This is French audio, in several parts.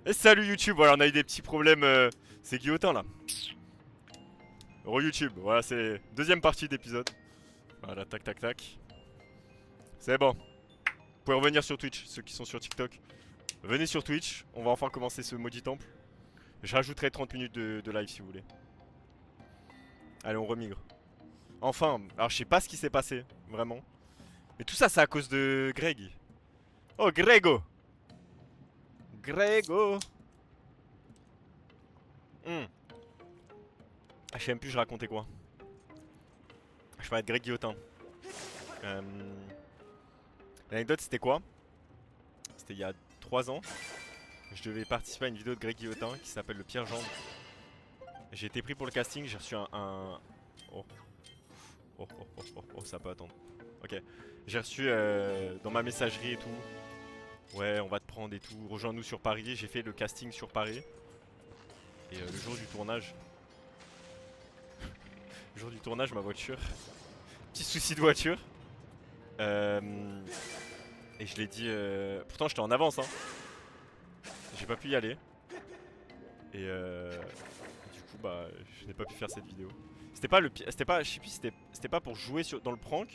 Et salut YouTube, voilà on a eu des petits problèmes, c'est Guillotin là. YouTube, voilà c'est deuxième partie d'épisode. Voilà, tac tac tac. C'est bon. Vous pouvez revenir sur Twitch, ceux qui sont sur TikTok. Venez sur Twitch, on va enfin commencer ce maudit temple. Je rajouterai 30 minutes de live si vous voulez. Allez on remigre. Enfin, alors je sais pas ce qui s'est passé, vraiment. Mais tout ça c'est à cause de Greg. Oh Grego. Grego. Ah, je sais même plus je racontais quoi. Je parlais de Greg Guillotin. Euh... L'anecdote c'était quoi? C'était il y a 3 ans. Je devais participer à une vidéo de Greg Guillotin qui s'appelle Le Pierre Jambe. J'ai été pris pour le casting, j'ai reçu un... Oh. Oh, oh, oh, oh, oh, ça peut attendre. Ok. J'ai reçu dans ma messagerie et tout. Ouais, on va te prendre et tout. Rejoins-nous sur Paris. J'ai fait le casting sur Paris. Et le jour du tournage... Le jour du tournage, ma voiture... Petit souci de voiture. Et je l'ai dit... Pourtant j'étais en avance hein. J'ai pas pu y aller. Et du coup bah je n'ai pas pu faire cette vidéo. C'était pas le c'était pas, je sais plus, c'était pas pour jouer dans le prank,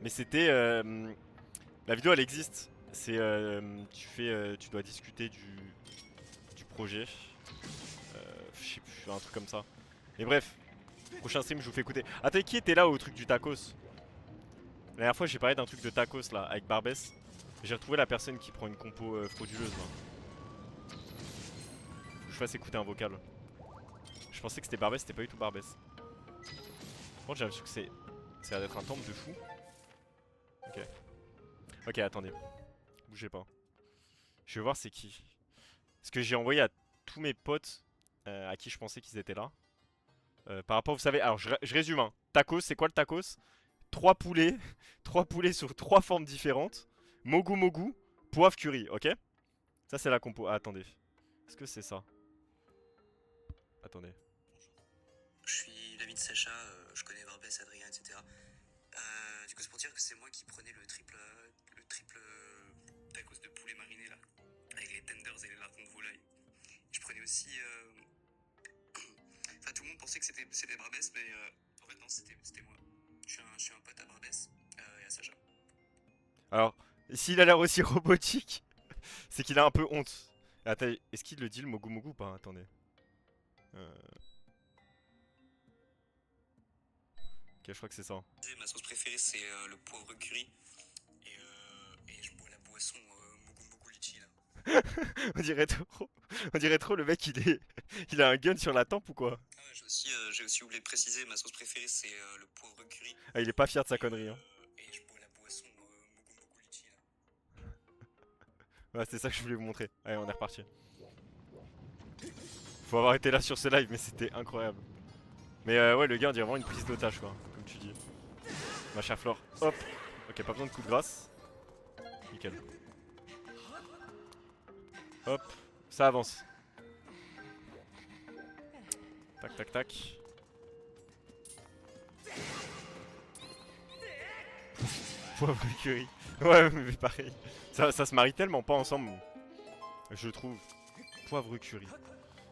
mais c'était la vidéo elle existe. C'est tu dois discuter du projet. Je sais plus, un truc comme ça. Et bref, prochain stream je vous fais écouter. Attends, qui était là au truc du tacos? La dernière fois j'ai parlé d'un truc de tacos là avec Barbès. J'ai retrouvé la personne qui prend une compo frauduleuse là. Faut que je fasse écouter un vocal. Je pensais que c'était Barbès, c'était pas du tout Barbès. Par contre j'ai l'impression que ça a l'air d'être un temple de fou. Ok. Ok, attendez. Bougez pas. Je vais voir c'est qui. Parce que j'ai envoyé à tous mes potes à qui je pensais qu'ils étaient là. Par rapport, vous savez, alors je résume hein. Tacos, c'est quoi le tacos? 3 poulets, 3 poulets sur 3 formes différentes. Mogu mogu, poivre curry, ok? Ça c'est la compo. Ah, attendez. Est-ce que c'est ça? Attendez. Je suis l'ami de Sacha, je connais Barbès, Adrien, etc. Du coup, c'est pour dire que c'est moi qui prenais le triple tacos de poulet mariné là, avec les tenders et les lardons de volaille. Je prenais aussi. Enfin, tout le monde pensait que c'était Barbès, mais en fait, non, c'était moi. Je suis un pote à Barbès et à Sacha. Alors, s'il a l'air aussi robotique, c'est qu'il a un peu honte. Attends, est-ce qu'il le dit le mogu mogu ou pas? Attendez. Ok, je crois que c'est ça. Ma sauce préférée, c'est le poivre curry. Et je bois la boisson Mogu Mogu Litchi là. On dirait trop le mec il a un gun sur la tempe ou quoi? Ah ouais, j'ai aussi oublié de préciser, ma sauce préférée c'est le poivre curry. Ah, il est pas fier de sa connerie hein. Et je bois la boisson Mogu Mogu Litchi là. Ouais, c'est ça que je voulais vous montrer. Allez, on est reparti. Faut avoir été là sur ce live, mais c'était incroyable. Mais ouais, le gars, on dirait vraiment une prise d'otage, quoi, comme tu dis. Ma chère Flore, hop. Ok, pas besoin de coup de grâce. Nickel. Hop, ça avance. Tac, tac, tac. Poivre curry. Ouais, mais pareil. Ça se marie tellement pas ensemble, je trouve. Poivre curry.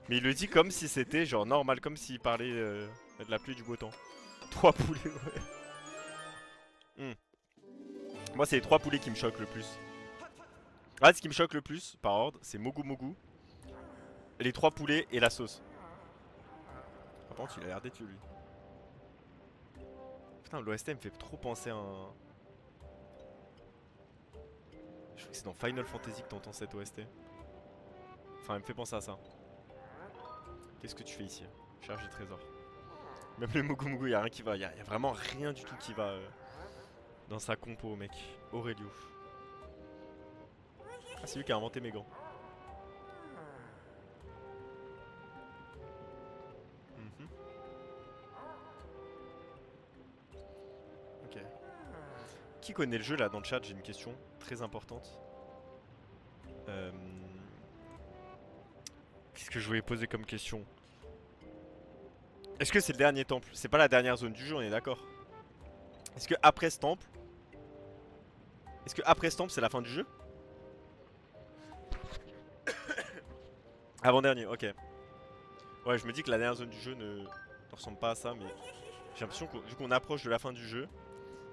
Mais il le dit comme si c'était genre normal, comme s'il parlait de la pluie et du beau temps. 3 poulets, ouais. Moi, c'est les 3 poulets qui me choquent le plus. Ah, ce qui me choque le plus, par ordre, c'est Mogu Mogu, les 3 poulets et la sauce. Par contre, il a l'air d'être lui. Putain, l'OST me fait trop penser à un... Je crois que c'est dans Final Fantasy que t'entends cette OST. Enfin, elle me fait penser à ça. Qu'est-ce que tu fais ici? Cherche des trésors. Même le Mogu Mogu, y'a rien qui va. Y'a vraiment rien du tout qui va dans sa compo, mec. Aurelio. Ah, c'est lui qui a inventé mes gants. Ok. Qui connaît le jeu là dans le chat? J'ai une question très importante. Qu'est-ce que je voulais poser comme question? Est-ce que c'est le dernier temple? C'est pas la dernière zone du jeu, on est d'accord? Est-ce que après ce temple... Est-ce que après ce temple c'est la fin du jeu? Avant-dernier, ok. Ouais, je me dis que la dernière zone du jeu ne ressemble pas à ça, mais j'ai l'impression que vu qu'on approche de la fin du jeu,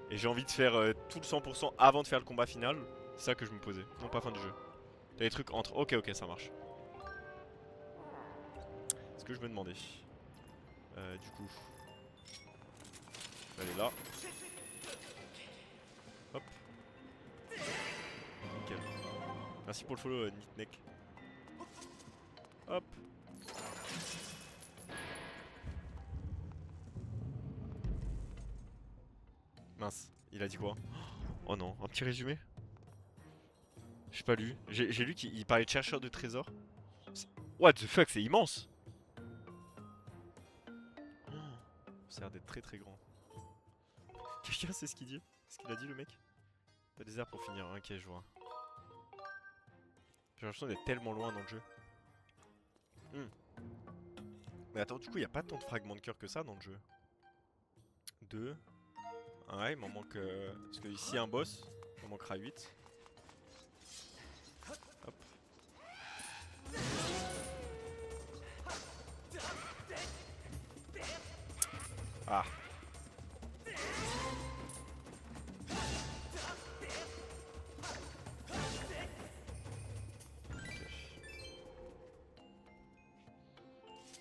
et j'ai envie de faire tout le 100% avant de faire le combat final, c'est ça que je me posais, non pas fin du jeu. T'as des trucs entre, ok ok ça marche. Ce que je me demandais. Du coup, je vais aller là. Hop. Nickel. Merci pour le follow, Nitnek. Hop. Mince, il a dit quoi? Oh non, un petit résumé? J'ai pas lu. J'ai lu qu'il parlait de chercheur de trésors. What the fuck, c'est immense! Oh, ça a l'air d'être très très grand. Quelqu'un sait ce qu'il dit? Ce qu'il a dit le mec? T'as des airs pour finir, ok je vois. J'ai l'impression d'être tellement loin dans le jeu. Mais attends, du coup, il a pas tant de fragments de cœur que ça dans le jeu. 2. Ouais, il m'en manque. Parce que ici, un boss, il m'en manquera 8. Hop. Ah.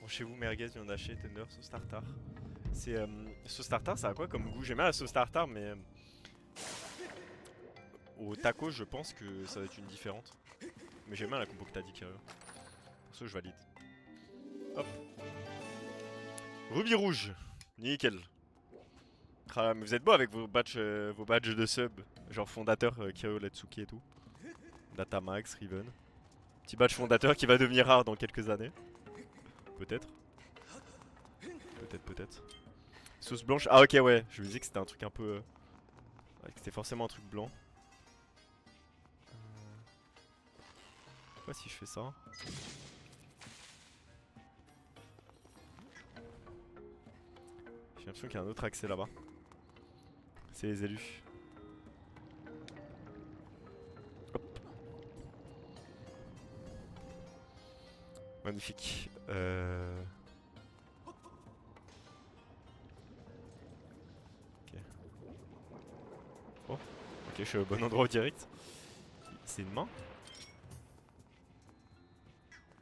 Bon, chez vous, Merguez, viande hachée, Tender, sauce tartare. C'est. Sauce tartare, ça a quoi comme goût? J'aime bien la sauce tartare, mais. Au taco, je pense que ça va être une différente. Mais j'aime bien la compo que t'as dit, Kyrio. Pour ça, je valide. Hop. Rubis rouge. Nickel. Ah, mais vous êtes beau avec vos badges de sub. Genre fondateur, Kyrio, Letsuki et tout. Datamax, Riven. Petit badge fondateur qui va devenir rare dans quelques années. Peut-être. Peut-être. Sauce blanche. Ah ok ouais, je me disais que c'était un truc un peu... ouais, que c'était forcément un truc blanc. Je sais pas si je fais ça. J'ai l'impression qu'il y a un autre accès là-bas. C'est les élus. Hop. Magnifique. Ok. Oh. Ok, je suis au bon endroit au direct. C'est une main?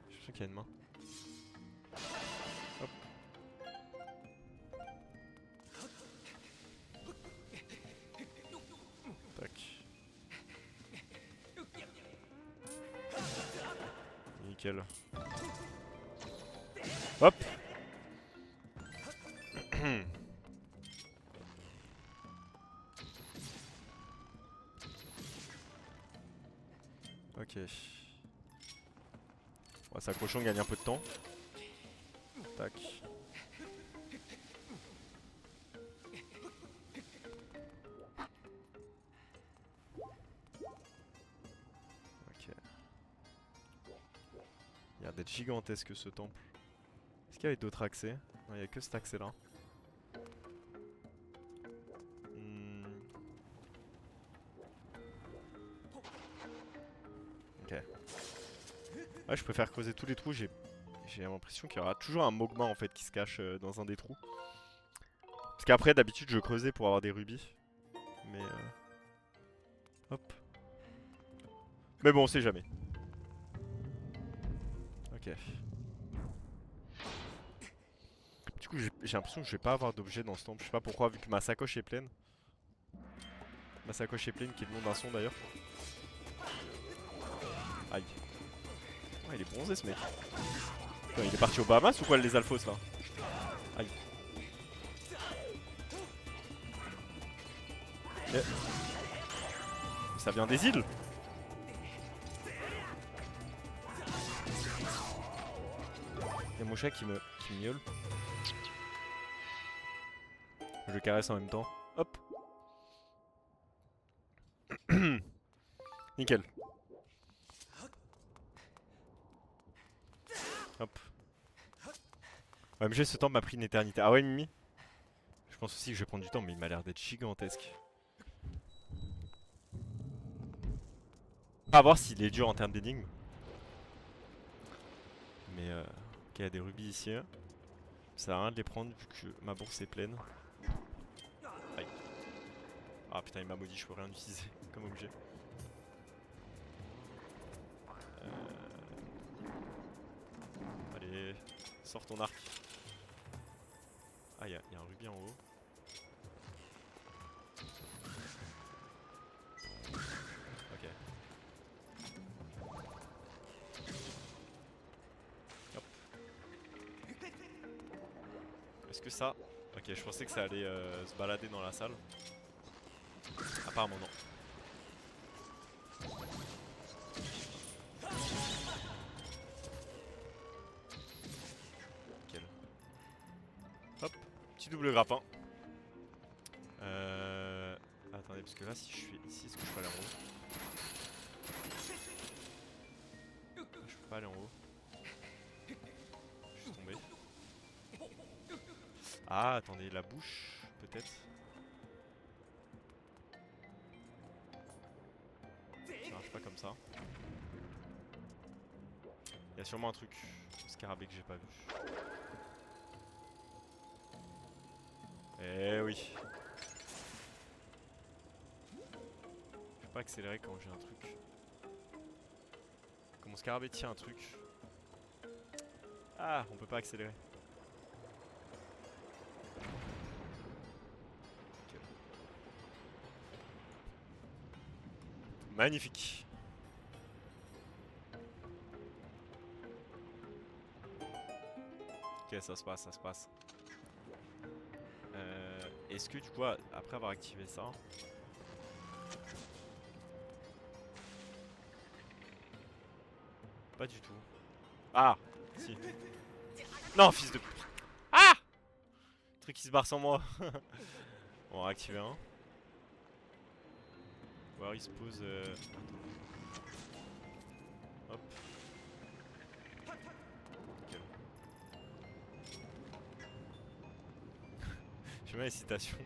Je suis sûr qu'il y a une main. Hop. Tac. Nickel. Hop. Ok. On va s'accrocher, on gagne un peu de temps. Tac. Ok. Il a l'air d'être gigantesque ce temple. Est-ce qu'il y avait d'autres accès? Non, il n'y a que cet accès là. Ok. Ouais, je préfère creuser tous les trous. J'ai l'impression qu'il y aura toujours un Mogma en fait qui se cache dans un des trous. Parce qu'après, d'habitude, je creusais pour avoir des rubis. Mais hop. Mais bon, on sait jamais. Ok. Du coup, j'ai l'impression que je vais pas avoir d'objet dans ce temple. Je sais pas pourquoi, vu que ma sacoche est pleine. Ma sacoche est pleine, qui est le nom d'un son d'ailleurs. Aïe. Oh, il est bronzé ce mec. Putain, il est parti aux Bahamas ou quoi, les Alphos là? Aïe. Mais ça vient des îles. Il y a mon chat qui me miaule. Je le caresse en même temps. Hop. Nickel. Hop. Ouais, mais ce temple m'a pris une éternité. Ah ouais, Mimi? Je pense aussi que je vais prendre du temps, mais il m'a l'air d'être gigantesque. À voir s'il est dur en termes d'énigmes. Mais ok, il y a des rubis ici. Ça sert à rien de les prendre vu que ma bourse est pleine. Aïe. Ah putain, il m'a maudit, je peux rien utiliser comme objet. Allez, sors ton arc. Ah, il y a un rubis en haut. Ok. Hop. Est-ce que ça... Ok, je pensais que ça allait se balader dans la salle. Apparemment non. Nickel. Hop, petit double grappin. Attendez, parce que là, si je suis ici, est-ce que je peux aller en haut? Ah, je peux pas aller en haut. Je suis tombé. Ah, attendez, la bouche, peut-être? Ça marche pas comme ça. Il y a sûrement un truc au scarabée que j'ai pas vu. Eh oui. Je peux pas accélérer quand j'ai un truc. Quand mon scarabée tient un truc. Ah, on peut pas accélérer. Okay. Magnifique. Ok, ça se passe, ça se passe. Est-ce que du coup, après avoir activé ça... Pas du tout. Ah, si. Non, fils de... Ah! Truc qui se barre sans moi. On va réactiver un. Ou alors il se pose... Hop. Nickel. J'aime bien les citations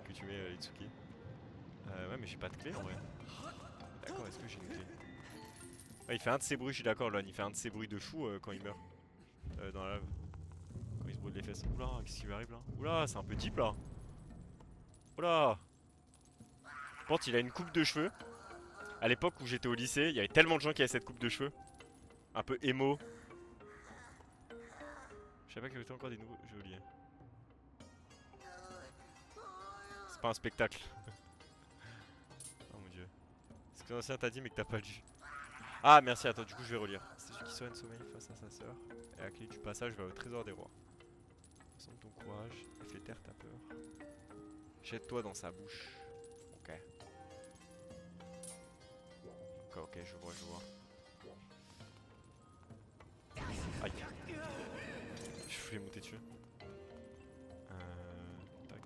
que tu mets, Itsuki. Ouais, mais j'ai pas de clé en vrai. D'accord, est-ce que j'ai une clé? Ouais, il fait un de ces bruits, je suis d'accord, Lon. Il fait un de ces bruits de fou quand il meurt. Dans la lave. Quand il se brûle les fesses. Oula, qu'est-ce qui lui arrive là? Oula, c'est un peu deep là. Oula. Je pense qu'il a une coupe de cheveux. À l'époque où j'étais au lycée, il y avait tellement de gens qui avaient cette coupe de cheveux. Un peu émo. Je savais pas qu'il y avait encore des nouveaux. J'ai oublié. C'est pas un spectacle. Oh mon dieu. C'est ce que l'ancien t'a dit mais que t'as pas lu. Ah merci, attends, du coup je vais relire. C'est celui qui soigne sommeil face à sa sœur. Et à la clé du passage va au trésor des rois. Ressemble ton courage et fais taire ta peur. Jette-toi dans sa bouche. Ok. Ok, je vois, je vois. Aïe. Je voulais monter dessus. Tac.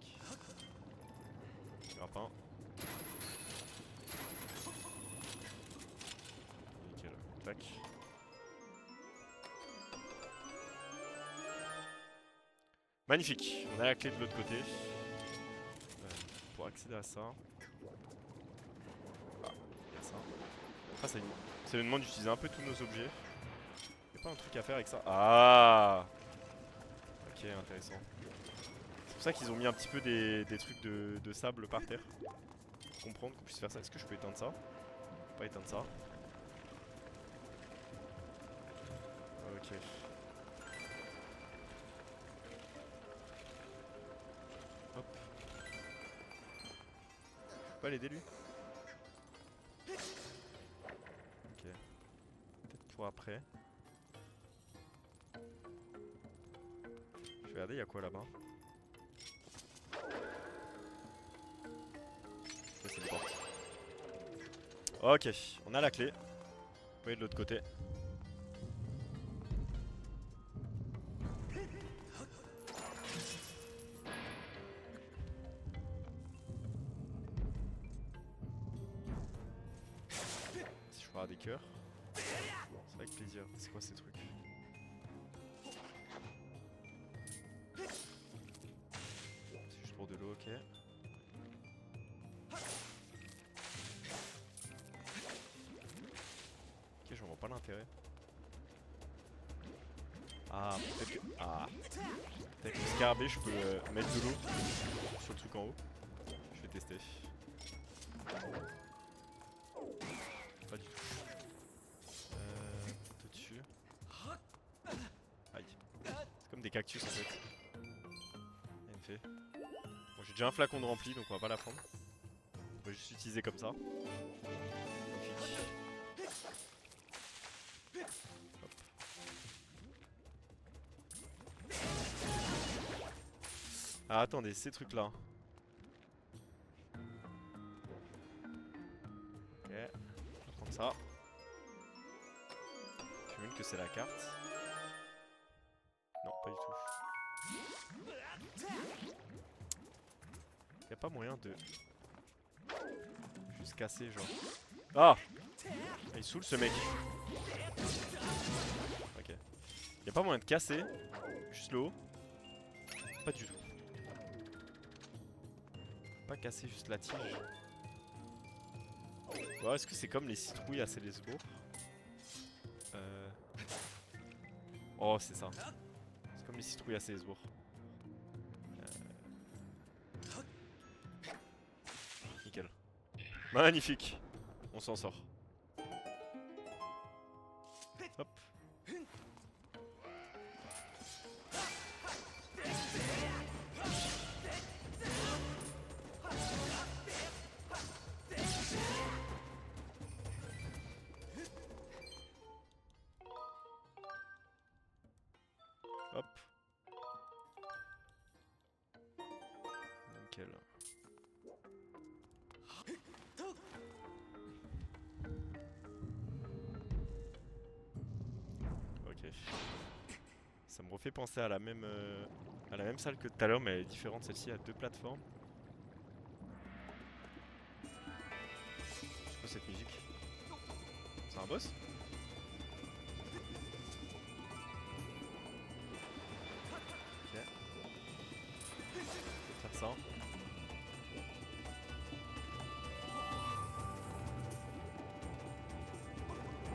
Grappin. Nickel. Tac. Magnifique. On a la clé de l'autre côté. Pour accéder à ça. Ah, il y a ça. Ah, ça nous demande d'utiliser un peu tous nos objets. Y'a pas un truc à faire avec ça? Ah! Ok, intéressant. C'est pour ça qu'ils ont mis un petit peu des trucs de sable par terre. Pour comprendre qu'on puisse faire ça. Est-ce que je peux éteindre ça? Pas éteindre ça. Ok. Hop. Je peux pas l'aider lui? Ok. Peut-être pour après. Je vais regarder, y'a quoi là-bas? Ça c'est une porte. Ok, on a la clé. On peut aller de l'autre côté. Si je peux avoir des cœurs. C'est avec plaisir. C'est quoi ces trucs? C'est juste pour de l'eau, ok. Ok, j'en vois pas l'intérêt. Ah, peut-être que... Ah. Peut-être que le scarabée, je peux mettre de l'eau sur le truc en haut. Je vais tester. Pas du tout. Tout dessus. Aïe. C'est comme des cactus en fait. Bien fait. Bon, j'ai déjà un flacon de rempli donc on va pas la prendre. On va juste l'utiliser comme ça. Magnifique. Hop. Ah attendez, ces trucs là. Ok. On va prendre ça. J'imagine que c'est la carte. Non, pas du tout. Y'a pas moyen de... Juste casser genre... Ah, il saoule ce mec. Ok. Y'a pas moyen de casser. Juste le haut. Pas du tout. Pas casser juste la tige. Ouais, est-ce que c'est comme les citrouilles à Célesbourg? Oh, c'est ça. C'est comme les citrouilles à Célesbourg. Nickel. Magnifique. On s'en sort. Hop. Hop. Nickel. Ok. Ça me refait penser à la même salle que tout à l'heure, mais elle est différente. Celle-ci a deux plateformes. C'est quoi cette musique? C'est un boss? Ok. Faire ça.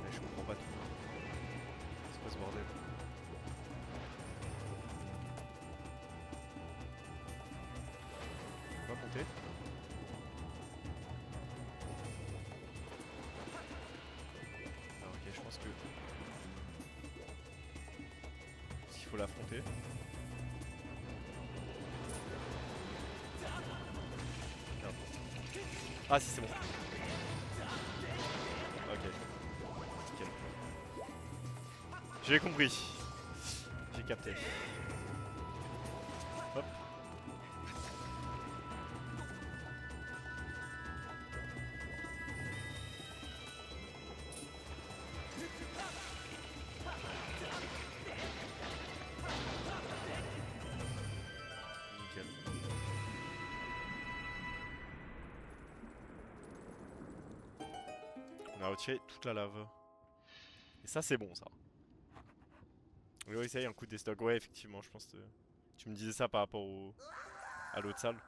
Mais je comprends pas tout. C'est quoi ce bordel? On va monter. Ah ok, je pense que... S'il faut l'affronter. Merde. Ah si, c'est bon. Ok. Nickel. J'ai compris. J'ai capté. Hop. Nickel. On a retiré toute la lave. Et ça c'est bon ça. Oui, oui, ça y est, un coup de déstock. Ouais, effectivement, je pense que tu me disais ça par rapport à l'autre salle.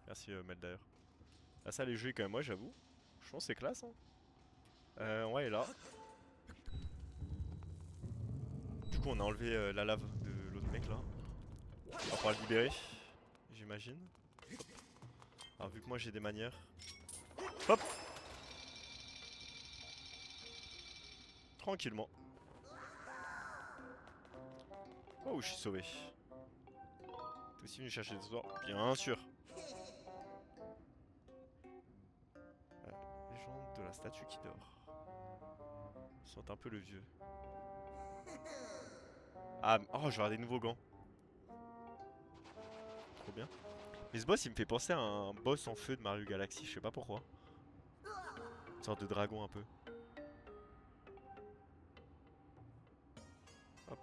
Merci Mel d'ailleurs. La salle est jolie quand même, moi j'avoue. Je pense que c'est classe. Hein. Ouais, elle est là. Du coup, on a enlevé la lave de l'autre mec là. On va pouvoir le libérer, j'imagine. Alors, vu que moi j'ai des manières. Hop! Tranquillement. Oh, je suis sauvé. T'es aussi venu chercher des trésors? Bien sûr. Légende de la statue qui dort. On sent un peu le vieux. Ah, oh, je vais avoir des nouveaux gants. Trop bien. Mais ce boss, il me fait penser à un boss en feu de Mario Galaxy, je sais pas pourquoi. Une sorte de dragon un peu. Hop.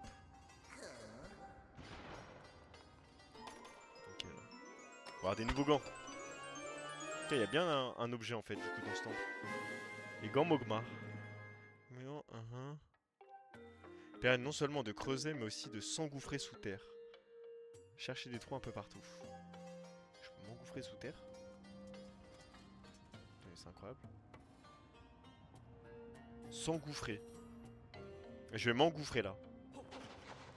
Nickel. On va avoir des nouveaux gants. Ok, il y a bien un objet en fait, du coup, dans ce temple. Les gants Mogma. Mais non, permet non seulement de creuser, mais aussi de s'engouffrer sous terre. Chercher des trous un peu partout. Je peux m'engouffrer sous terre? C'est incroyable. S'engouffrer. Je vais m'engouffrer là.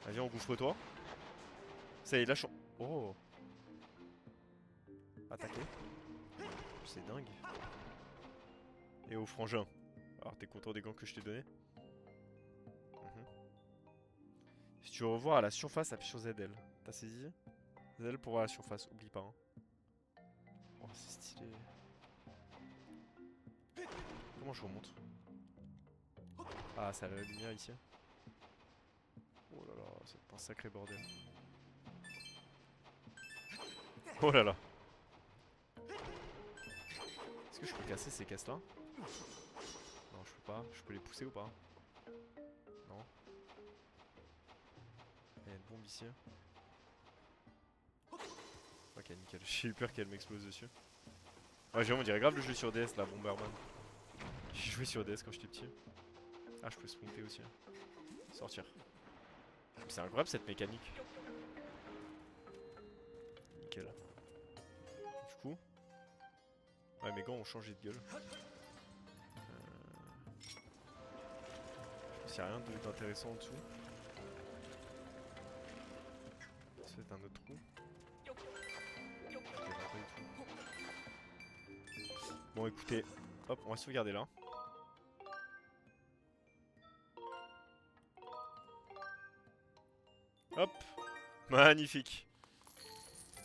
Vas-y, engouffre-toi. Ça y est, lâche. Oh. Attaquer. C'est dingue. Et au frangin. Alors, t'es content des gants que je t'ai donnés? Si tu veux revoir à la surface, appuie sur ZL. T'as saisi? ZL pour voir à la surface, oublie pas. Hein. Oh, c'est stylé. Comment je remonte? Ah, ça a la lumière ici. Oh là là, c'est un sacré bordel. Oh là là. Est-ce que je peux casser ces caisses là? Non, je peux pas. Je peux les pousser ou pas? Non. Il y a une bombe ici. Ok, nickel. J'ai eu peur qu'elle m'explose dessus. Ouais, Jérôme, on dirait grave le jeu sur DS là, Bomberman. J'ai joué sur DS quand j'étais petit. Ah, je peux sprinter aussi. Sortir. C'est incroyable cette mécanique. Nickel. Du coup. Ouais, mes gants ont changé de gueule. Je pense qu'il n'y a rien d'intéressant en dessous. Ça va être un autre trou. Ok, non, pas du tout. Bon, écoutez. Hop, on va sauvegarder là. Hop. Magnifique.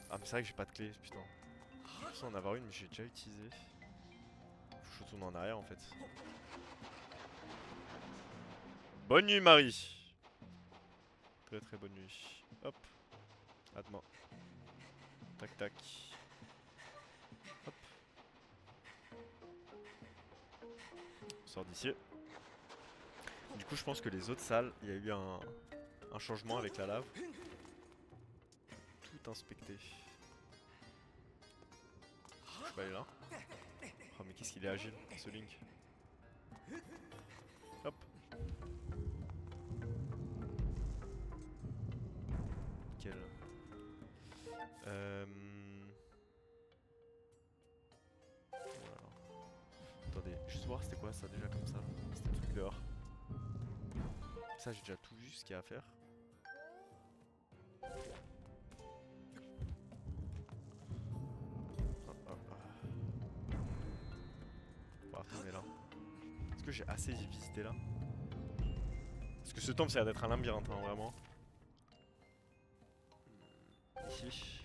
Ah, mais c'est vrai que j'ai pas de clé, putain. Je pensais en avoir une, mais j'ai déjà utilisé. Faut que je retourne en arrière en fait. Bonne nuit, Marie. Très très bonne nuit. Hop. À demain. Tac tac. Hop. On sort d'ici. Du coup, je pense que les autres salles, il y a eu un changement avec la lave. Tout inspecté. Je peux aller là. Oh, mais qu'est-ce qu'il est agile, ce Link. Hop. Nickel. Voilà. Attendez, juste voir c'était quoi ça déjà comme ça. C'était le truc dehors. Ça j'ai déjà tout vu ce qu'il y a à faire. On va retourner là. Est-ce que j'ai assez visité là? Parce que ce temple ça a l'air d'être un labyrinthe hein, vraiment. Ici.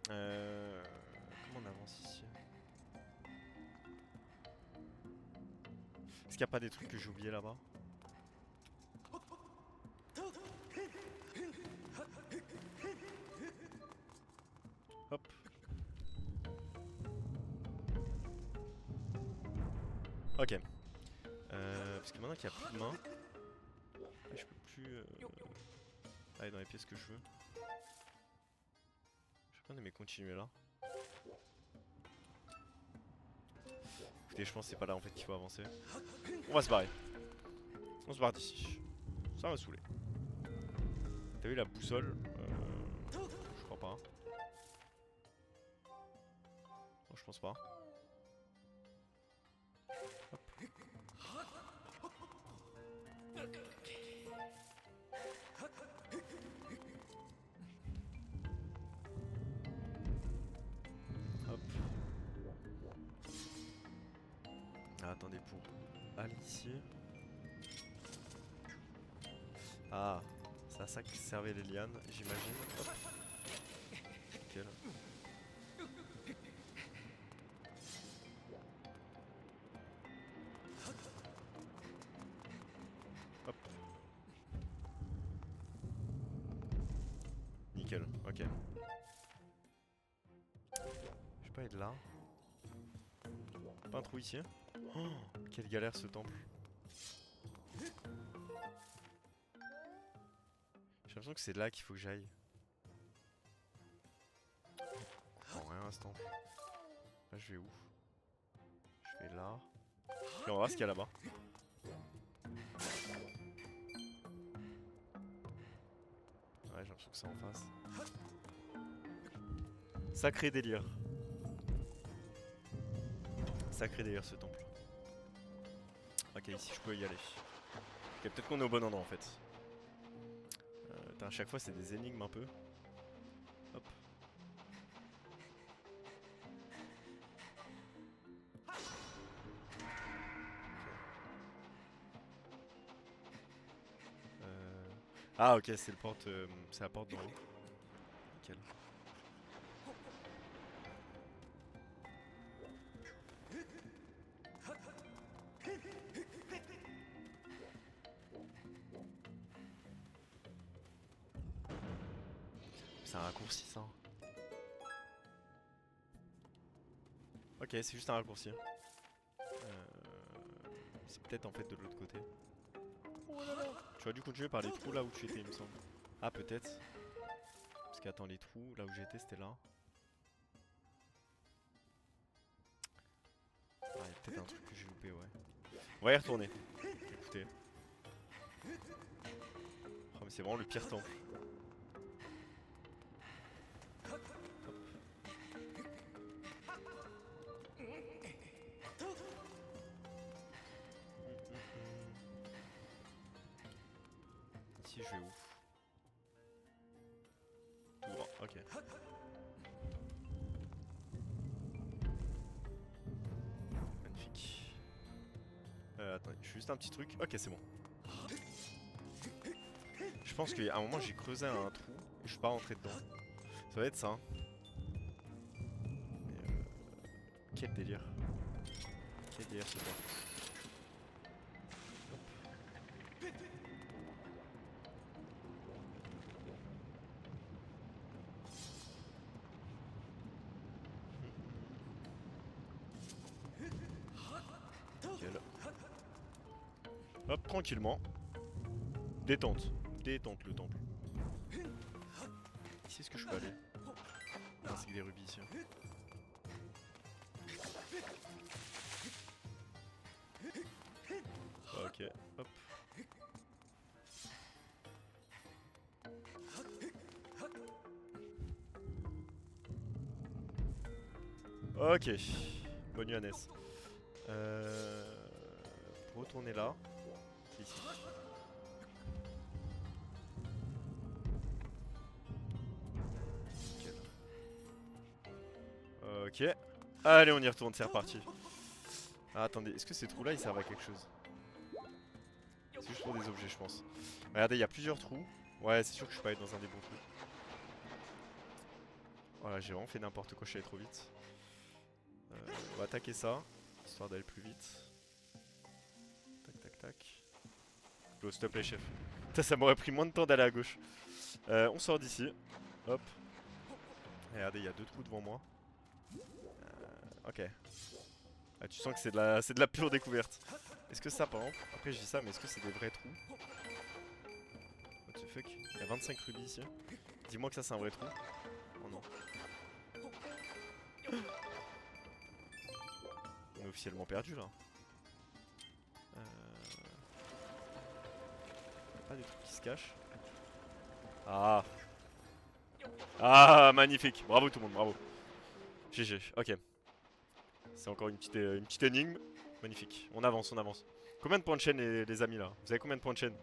Comment on avance ici? Est-ce qu'il n'y a pas des trucs que j'ai oubliés là-bas? Hop. Ok. Parce que maintenant qu'il n'y a plus de main, je peux plus aller dans les pièces que je veux. Je vais pas aimer continuer là. Écoutez, je pense que c'est pas là en fait qu'il faut avancer. On va se barrer. On se barre d'ici. Ça va saouler. T'as vu la boussole? Je crois pas. Non, je pense pas. Hop. Hop. Ah, attendez, pour aller ici. Ah, c'est à ça que servaient les lianes, j'imagine. Hop. Nickel. Hop. Nickel, ok. Je peux pas être là. Pas un trou ici. Oh, quelle galère ce temple. J'ai l'impression que c'est là qu'il faut que j'aille. Je comprends rien à ce temple. Là je vais où? Je vais là. Et on va voir ce qu'il y a là-bas. Ouais, j'ai l'impression que c'est en face. Sacré délire. Sacré délire ce temple. Ok, ici je peux y aller. Ok, peut-être qu'on est au bon endroit en fait. À chaque fois c'est des énigmes un peu. Hop. Ah ok, c'est le porte, c'est la porte d'en haut. Nickel. C'est un raccourci ça. Ok, c'est juste un raccourci. C'est peut-être en fait de l'autre côté. Oh là là. Tu vas dû continuer par les trous là où tu étais il me semble. Ah peut-être. Parce qu'attends, les trous là où j'étais c'était là. Ah, il y a peut-être un truc que j'ai loupé, ouais. On va y retourner. Écoutez. Oh, mais c'est vraiment le pire temple. Ici je vais où? Tout droit, ok. Magnifique. Attendez, je fais juste un petit truc. Ok, c'est bon. Je pense qu'à un moment j'ai creusé un trou et je suis pas rentré dedans. Ça va être ça. Hein. Mais quel délire. Quel délire ce temps. Nickel. Hop, tranquillement. Détente. Détente le temple. Ici est-ce que je peux aller? Ah, c'est que des rubis ici. Ok, hop. Ok, bonne nuit Annès. Pour retourner là, c'est ici. Nickel. Ok. Allez, on y retourne, c'est reparti. Ah, attendez, est-ce que ces trous là ils servent à quelque chose? C'est juste pour des objets, je pense. Regardez, il y a plusieurs trous. Ouais, c'est sûr que je suis pas allé dans un des bons trous. Voilà, j'ai vraiment fait n'importe quoi, je suis allé trop vite. On va attaquer ça, histoire d'aller plus vite. Tac, tac, tac. Go, s'il te plaît, chef. Putain, ça m'aurait pris moins de temps d'aller à gauche. On sort d'ici. Hop. Regardez, il y a deux trous devant moi. Ok. Ah, tu sens que c'est de la pure découverte. Est-ce que ça, par exemple, après je dis ça, mais est-ce que c'est des vrais trous? What the fuck? Il y a 25 rubis ici. Dis-moi que ça, c'est un vrai trou. Oh non. On est officiellement perdu là. Pas des trucs qui se cachent. Ah. Ah, magnifique. Bravo tout le monde, bravo. GG, ok. C'est encore une petite énigme. Magnifique. On avance, on avance. Combien de points de chaîne les amis là? Vous avez combien de points de chaîne?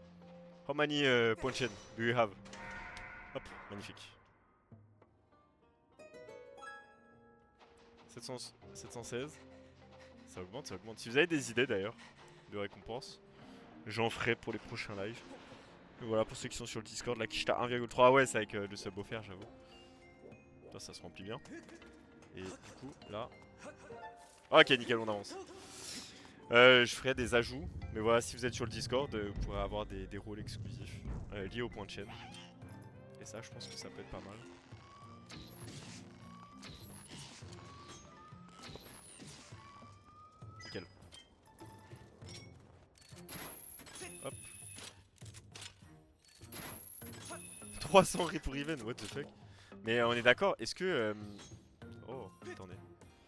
How many points de chaîne do you have? Hop, magnifique. 716. Ça augmente, ça augmente. Si vous avez des idées d'ailleurs de récompenses, j'en ferai pour les prochains lives. Et voilà, pour ceux qui sont sur le Discord, la quiche à 1,3. Ah ouais, c'est avec le sub offert, j'avoue. Ça se remplit bien. Et du coup, là. Ok, nickel, on avance. Je ferai des ajouts. Mais voilà, si vous êtes sur le Discord, vous pourrez avoir des rôles exclusifs liés au point de chaîne. Et ça, je pense que ça peut être pas mal. Nickel. Hop. 300 rip pour Riven, what the fuck. Mais on est d'accord, est-ce que... Oh, attendez.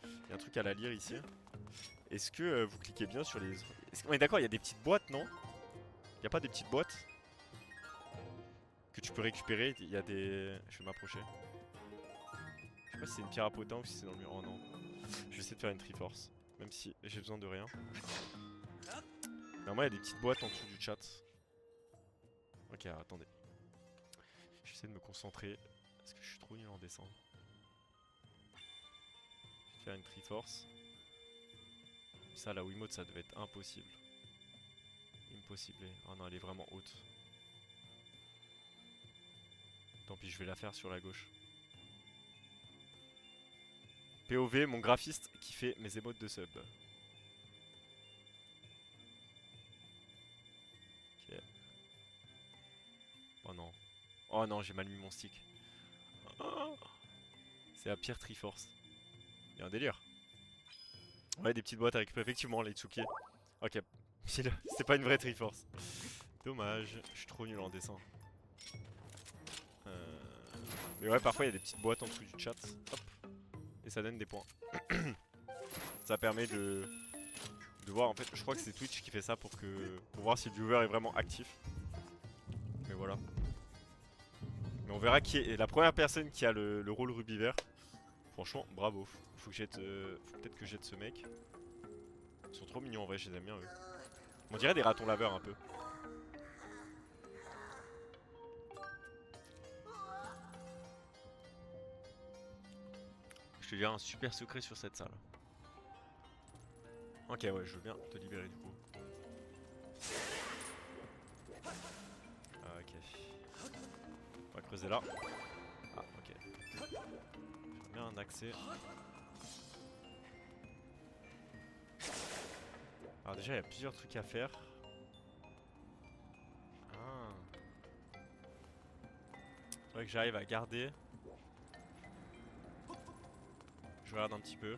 Il y a un truc à la lire ici. Est-ce que vous cliquez bien sur les... On est d'accord, il y a des petites boîtes, non? Il y a pas des petites boîtes que tu peux récupérer? Il y a des... Je vais m'approcher. Je sais pas si c'est une pierre à potin ou si c'est dans le mur. Oh non. Je vais essayer de faire une Triforce. Même si j'ai besoin de rien. Normalement, il y a des petites boîtes en dessous du chat. Ok, alors, attendez. J'essaie de me concentrer. Parce que je suis trop nul en dessin. Je vais faire une Triforce. Ça, la Wiimote, ça devait être impossible. Impossible. Oh non, elle est vraiment haute. Tant pis, je vais la faire sur la gauche. POV, mon graphiste qui fait mes émotes de sub. Ok. Oh non. Oh non, j'ai mal mis mon stick. Oh, c'est la pire Triforce. Il y a un délire. Ouais, des petites boîtes à récupérer. Effectivement, les Tsuki. Ok. C'est pas une vraie Triforce. Dommage. Je suis trop nul en dessin. Mais ouais, parfois il y a des petites boîtes en dessous du chat. Hop. Et ça donne des points. Ça permet de voir, en fait, je crois que c'est Twitch qui fait ça pour voir si le viewer est vraiment actif. Mais voilà. Mais on verra qui est la première personne qui a le rôle rubis vert. Franchement, bravo. Faut peut-être que j'aide ce mec. Ils sont trop mignons en vrai, je les aime bien eux. On dirait des ratons laveurs un peu. Je te dirai un super secret sur cette salle. Ok, ouais, je veux bien te libérer du coup. Ah, ok. On va creuser là. Ah, ok. J'aimerais bien un accès. Alors déjà, il y a plusieurs trucs à faire. Ah. Faudrait que j'arrive à garder. Je regarde un petit peu.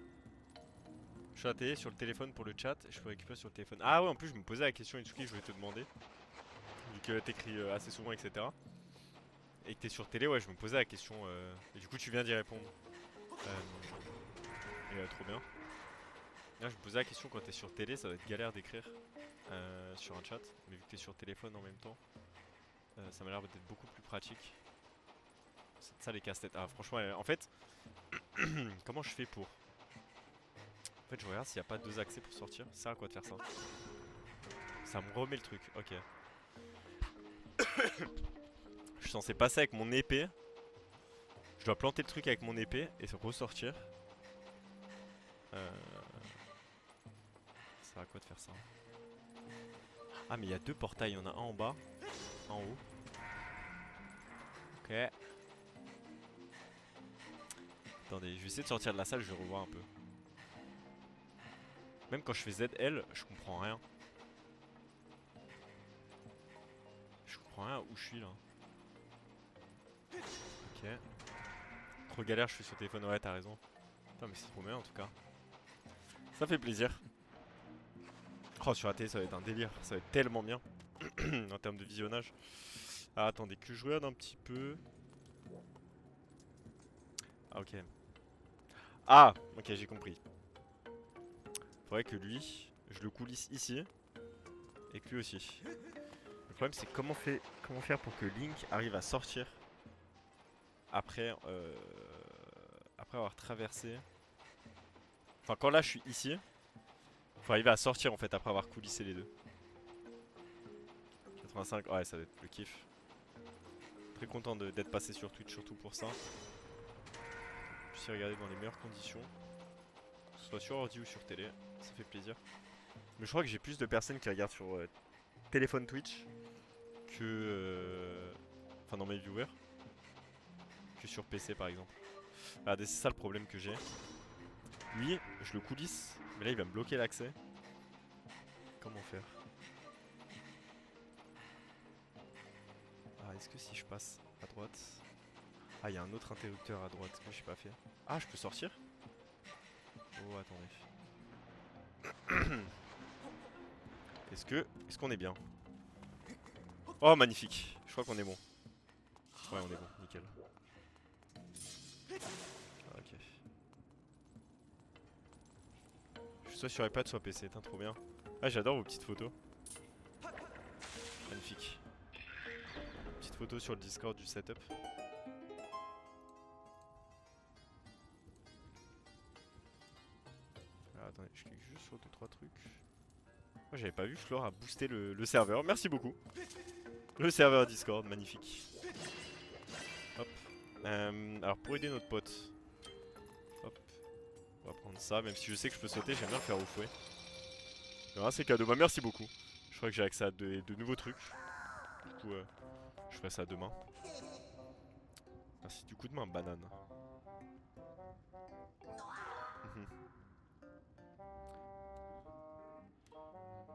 Je suis à la télé sur le téléphone pour le chat. Je peux récupérer sur le téléphone. Ah ouais, en plus je me posais la question Itsuki, je voulais te demander. Vu que t'écris assez souvent, etc. Et que t'es sur télé, ouais, je me posais la question. Et du coup, tu viens d'y répondre. Trop bien. Là, je me posais la question quand t'es sur télé, ça va être galère d'écrire sur un chat. Mais vu que t'es sur téléphone en même temps, ça m'a l'air d'être beaucoup plus pratique. C'est ça les casse-têtes. Ah, franchement, en fait, comment je fais pour. En fait, je regarde s'il n'y a pas deux accès pour sortir. Ça sert à quoi de faire ça? Ça me remet le truc, ok. Je suis censé passer avec mon épée. Je dois planter le truc avec mon épée et ressortir. Ça sert à quoi de faire ça? Ah, mais il y a deux portails. Il y en a un en bas, un en haut. Ok. Attendez, je vais essayer de sortir de la salle, je vais revoir un peu. Même quand je fais ZL, je comprends rien. Je comprends rien où je suis là. Ok. Trop galère, je suis sur téléphone, ouais, t'as raison. Putain, mais c'est trop bien en tout cas. Ça fait plaisir. Oh, sur la télé, ça va être un délire. Ça va être tellement bien. En termes de visionnage. Ah, attendez, que je regarde un petit peu. Ah, ok. Ah, ok, j'ai compris. Faudrait que lui, je le coulisse ici. Et que lui aussi. Le problème, c'est comment faire pour que Link arrive à sortir après, après avoir traversé. Enfin, quand là, je suis ici. Faut arriver à sortir en fait après avoir coulissé les deux. 85, ouais, ça va être le kiff. Très content d'être passé sur Twitch, surtout pour ça. Puis regarder dans les meilleures conditions. Que ce soit sur ordi ou sur télé, ça fait plaisir. Mais je crois que j'ai plus de personnes qui regardent sur téléphone Twitch que. Enfin, dans mes viewers. Que sur PC par exemple. Regardez, c'est ça le problème que j'ai. Lui, je le coulisse, mais là il va me bloquer l'accès. Comment faire? Ah, est-ce que si je passe à droite. Ah, il y a un autre interrupteur à droite que j'ai pas fait. Ah, je peux sortir? Oh, attendez. Est-ce qu'on est bien? Oh, magnifique. Je crois qu'on est bon. Ouais, on est bon, nickel. Ah, ok. Je suis soit sur iPad, soit PC, t'es trop bien. Ah, j'adore vos petites photos. Magnifique. Petite photo sur le Discord du setup. Ah, attendez, je clique juste sur 2-3 trucs. Moi j'avais pas vu, Flore a boosté le serveur. Merci beaucoup. Le serveur Discord, magnifique. Hop. Alors pour aider notre pote. Hop. On va prendre ça, même si je sais que je peux sauter, j'aime bien le faire au fouet. Alors, c'est cadeau. Bah merci beaucoup. Je crois que j'ai accès à de nouveaux trucs. Du coup, je ferai ça demain. Merci du coup de main, banane.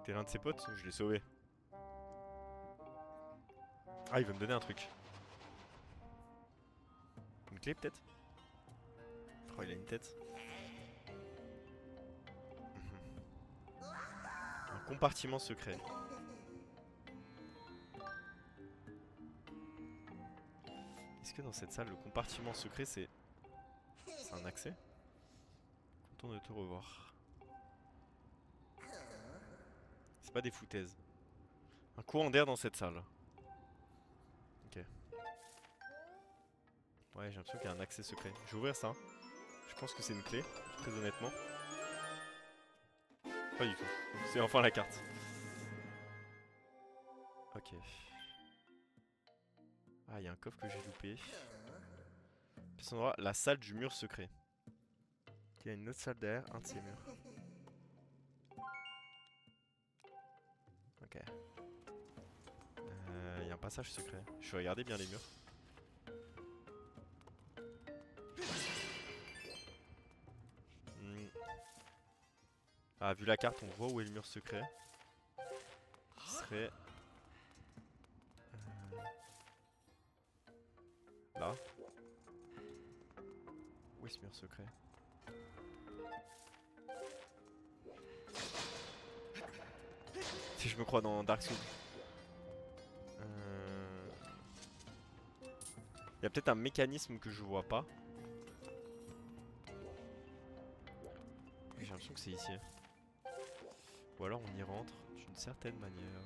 T'es l'un de ses potes? Je l'ai sauvé. Ah, il veut me donner un truc. Une clé peut-être? Oh, il a une tête. Un compartiment secret. Est-ce que dans cette salle, le compartiment secret, c'est un accès? Content de te revoir. C'est pas des foutaises. Un courant d'air dans cette salle. Ok. Ouais, j'ai l'impression qu'il y a un accès secret. Je vais ouvrir ça. Je pense que c'est une clé, très honnêtement. Pas du tout. C'est enfin la carte. Ok. Ah, il y a un coffre que j'ai loupé. Cet endroit, la salle du mur secret. Il y a une autre salle derrière, un de ces murs. Ok. Il y a un passage secret. Je vais regarder bien les murs. Ah, vu la carte, on voit où est le mur secret. Ce serait... là. Où est ce mur secret? Si je me crois dans Dark Souls. Il y a peut-être un mécanisme que je vois pas. J'ai l'impression que c'est ici. Ou alors on y rentre d'une certaine manière.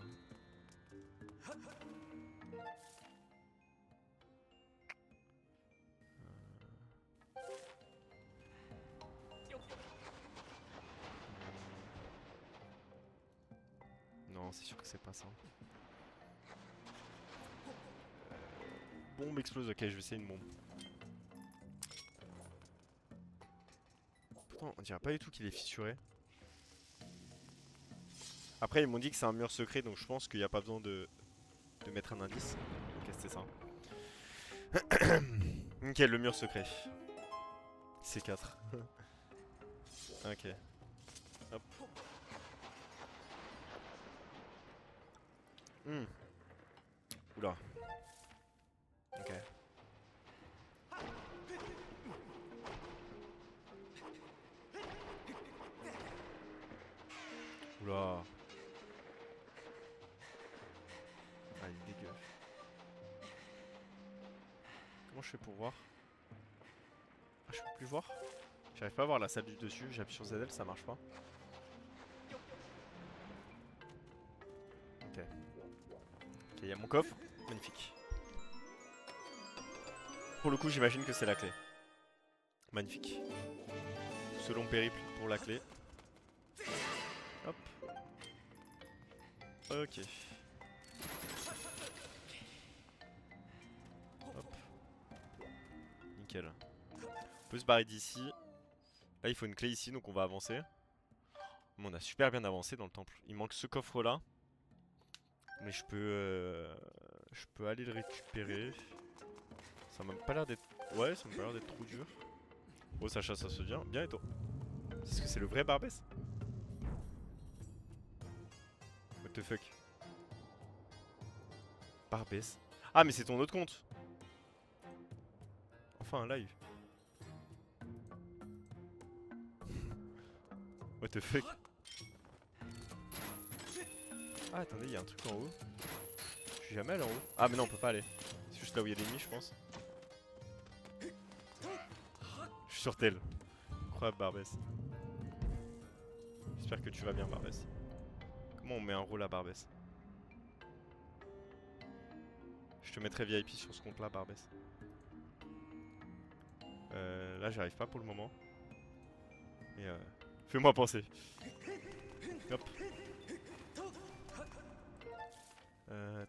Non, c'est sûr que c'est pas ça. Bombe explose, ok, je vais essayer une bombe. Pourtant, on dirait pas du tout qu'il est fissuré. Après, ils m'ont dit que c'est un mur secret, donc je pense qu'il n'y a pas besoin de mettre un indice. Ok, c'était ça. Ok, le mur secret. C4. Ok. Hop. Oula. Ok. Oula. Ah, il est dégueu. Comment je fais pour voir? Ah, je peux plus voir? J'arrive pas à voir la salle du dessus, j'appuie sur ZL, ça marche pas. Ok. Ok, il y a mon coffre. Magnifique. Pour le coup, j'imagine que c'est la clé. Magnifique. Ce long périple pour la clé. Hop. Ok. Hop. Nickel. On peut se barrer d'ici. Là, il faut une clé ici, donc on va avancer. Mais on a super bien avancé dans le temple. Il manque ce coffre-là. Mais je peux aller le récupérer. Ça m'a pas l'air d'être... Ouais, ça m'a pas l'air d'être trop dur. Oh, Sacha, ça se vient. Bien et toi? Est-ce que c'est le vrai Barbès? What the fuck? Barbès? Ah, mais c'est ton autre compte! Enfin, un live. What the fuck? Ah, attendez, il y a un truc en haut. Je suis jamais allé en haut. Ah, mais non, on peut pas aller. C'est juste là où il y a l'ennemi, je pense. Je suis sur tel. Incroyable, Barbès. J'espère que tu vas bien, Barbès. Comment on met un rôle à Barbès? Je te mettrai VIP sur ce compte-là, Barbès. Là, j'arrive pas pour le moment. Mais fais-moi penser. Hop.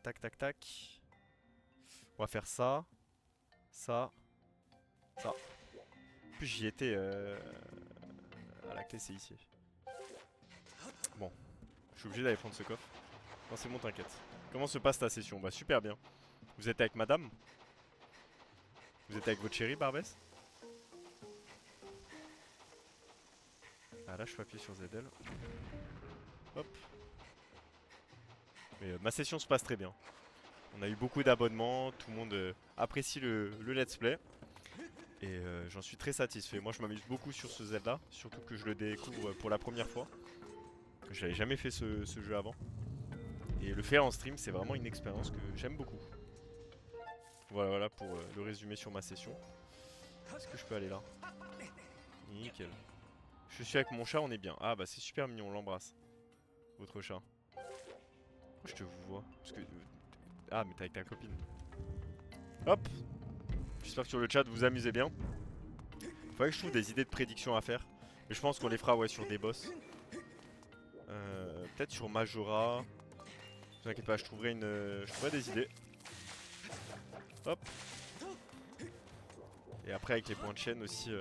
tac, tac, tac. On va faire ça. Ça. Ça. En plus, j'y étais. À la clé, c'est ici. Bon. Je suis obligé d'aller prendre ce coffre. Non, c'est bon, t'inquiète. Comment se passe ta session? Bah, super bien. Vous êtes avec madame? Vous êtes avec votre chérie, Barbès? Ah, là, je peux appuyer sur ZL. Hop. Mais ma session se passe très bien. On a eu beaucoup d'abonnements, tout le monde apprécie le let's play. Et j'en suis très satisfait. Moi je m'amuse beaucoup sur ce Zelda, surtout que je le découvre pour la première fois. J'avais jamais fait ce jeu avant. Et le faire en stream, c'est vraiment une expérience que j'aime beaucoup. Voilà pour le résumé sur ma session. Est-ce que je peux aller là? Nickel. Je suis avec mon chat, on est bien. Ah bah c'est super mignon, on l'embrasse. Votre chat. Oh, je te vois. Parce que... Ah mais t'es avec ta copine. Hop. J'espère que sur le chat vous vous amusez bien. Faudrait que je trouve des idées de prédiction à faire. Mais je pense qu'on les fera ouais sur des boss. Peut-être sur Majora. Ne vous inquiétez pas, je trouverai des idées. Hop. Et après avec les points de chaîne aussi,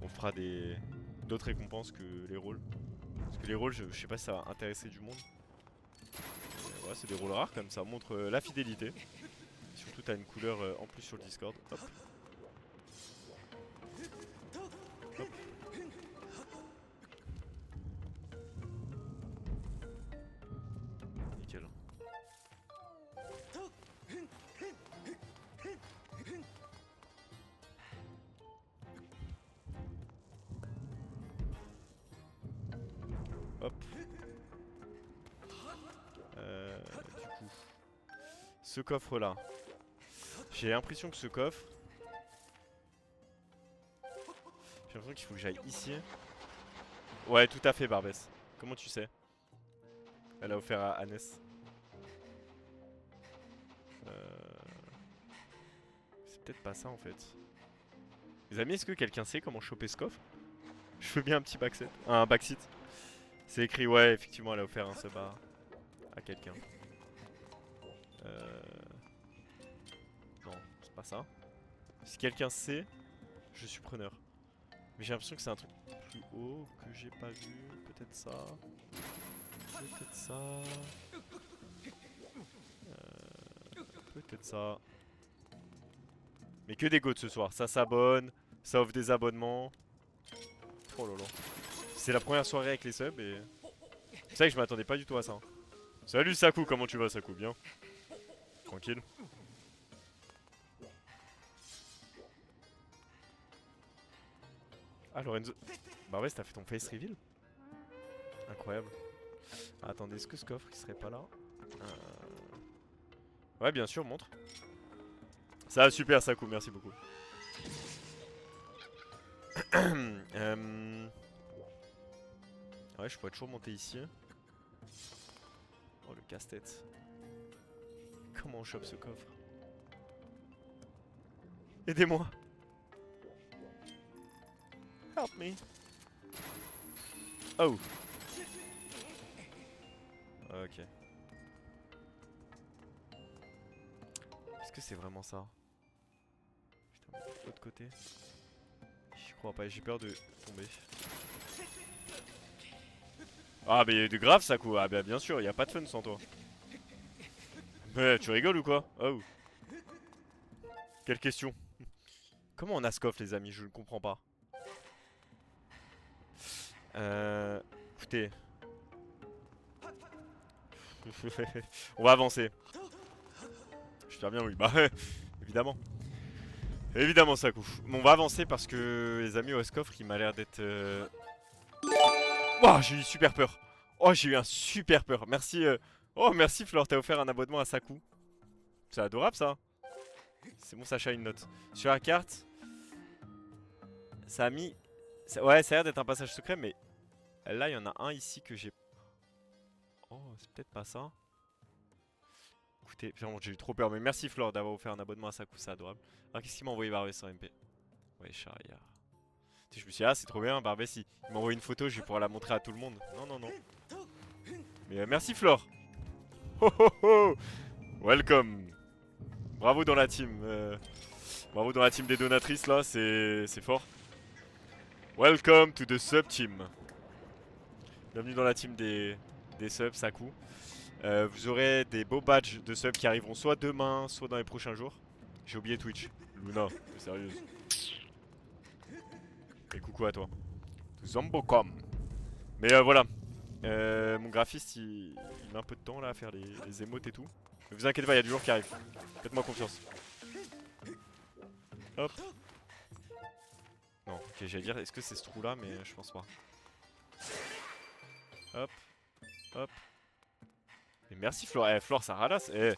on fera d'autres récompenses que les rôles. Parce que les rôles, je sais pas si ça va intéresser du monde. Ouais, c'est des rôles rares comme ça montre la fidélité. Surtout t'as une couleur en plus sur le Discord. Hop. Hop. Nickel. Hop. Du coup, ce coffre là. J'ai l'impression que ce coffre... J'ai l'impression qu'il faut que j'aille ici. Ouais, tout à fait, Barbès. Comment tu sais? Elle a offert à Annès. C'est peut-être pas ça en fait. Les amis, est-ce que quelqu'un sait comment choper ce coffre? Je fais bien un petit backseat. Un backseat. C'est écrit, ouais, effectivement, elle a offert un sub à quelqu'un. Non, c'est pas ça. Si quelqu'un sait, je suis preneur. Mais j'ai l'impression que c'est un truc plus haut que j'ai pas vu. Peut-être ça. Peut-être ça. Peut-être ça. Mais que des goats ce soir. Ça s'abonne. Ça offre des abonnements. Oh là là. C'est la première soirée avec les subs et... C'est vrai que je m'attendais pas du tout à ça. Salut Saku, comment tu vas Saku? Bien? Tranquille. Ah Lorenzo... Bah ouais, t'as fait ton face reveal? Incroyable. Ah, attendez, est-ce que ce coffre il serait pas là? Ouais, bien sûr, montre. Ça, super Saku, merci beaucoup. Ouais, je pourrais toujours monter ici. Oh, le casse-tête. Comment on chope ce coffre? Aidez-moi. Help me. Oh. Ok. Est-ce que c'est vraiment ça? Putain, mais de l'autre côté. J'y crois pas, j'ai peur de tomber. Ah mais de grave ça quoi. Ah bah bien sûr, y a pas de fun sans toi. Mais tu rigoles ou quoi? Oh. Quelle question. Comment on a ce coffre les amis? Je ne comprends pas. Écoutez. On va avancer. J'espère bien oui. Bah évidemment. Évidemment ça couche. Bon, on va avancer parce que les amis, OS coffre il m'a l'air d'être... Ouah, j'ai eu super peur. Oh, j'ai eu un super peur. Merci. Oh, merci Flore, t'as offert un abonnement à Saku. C'est adorable ça. C'est bon, Sacha, une note. Sur la carte, ça a mis... Ouais, ça a l'air d'être un passage secret, mais là, il y en a un ici que j'ai... Oh, c'est peut-être pas ça. Écoutez, vraiment, j'ai eu trop peur. Mais merci Flore d'avoir offert un abonnement à Saku, c'est adorable. Alors, qu'est-ce qu'il m'a envoyé Barbès en MP? Ouais, Charia. Je me suis dit, ah, c'est trop bien, Barbès, il m'a envoyé une photo, je vais pouvoir la montrer à tout le monde. Non, non, non. Mais merci Flore. Oh oh oh. Welcome. Bravo dans la team. Bravo dans la team des donatrices là, c'est fort. Welcome to the sub team. Bienvenue dans la team des subs, Saku. Vous aurez des beaux badges de subs qui arriveront soit demain, soit dans les prochains jours. J'ai oublié Twitch. Luna, t'es sérieuse. Et coucou à toi. Zombocom. Mais voilà. Mon graphiste il met un peu de temps là à faire les émotes et tout. Ne vous inquiétez pas, il y a du jour qui arrive. Faites-moi confiance. Hop. Non, ok, j'allais dire, est-ce que c'est ce trou là, mais je pense pas. Hop. Hop. Et merci Flore. Eh, Flore, ça ralasse. Eh.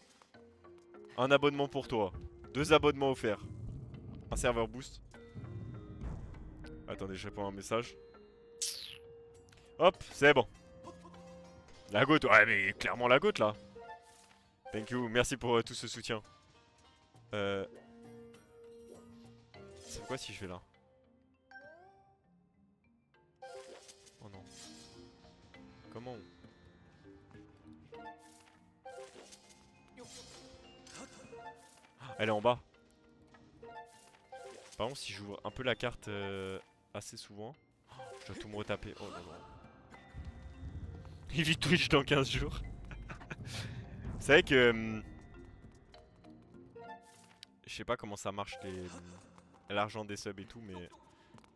Un abonnement pour toi. 2 abonnements offerts. Un serveur boost. Attendez, je réponds à un message. Hop, c'est bon. La goutte, ouais mais clairement la goutte là. Thank you, merci pour tout ce soutien. C'est quoi si je vais là? Oh non. Comment on... Elle est en bas. Par contre si j'ouvre un peu la carte assez souvent, je dois tout me retaper. Oh non non. Il vit Twitch dans 15 jours. C'est vrai que... je sais pas comment ça marche l'argent des subs et tout, mais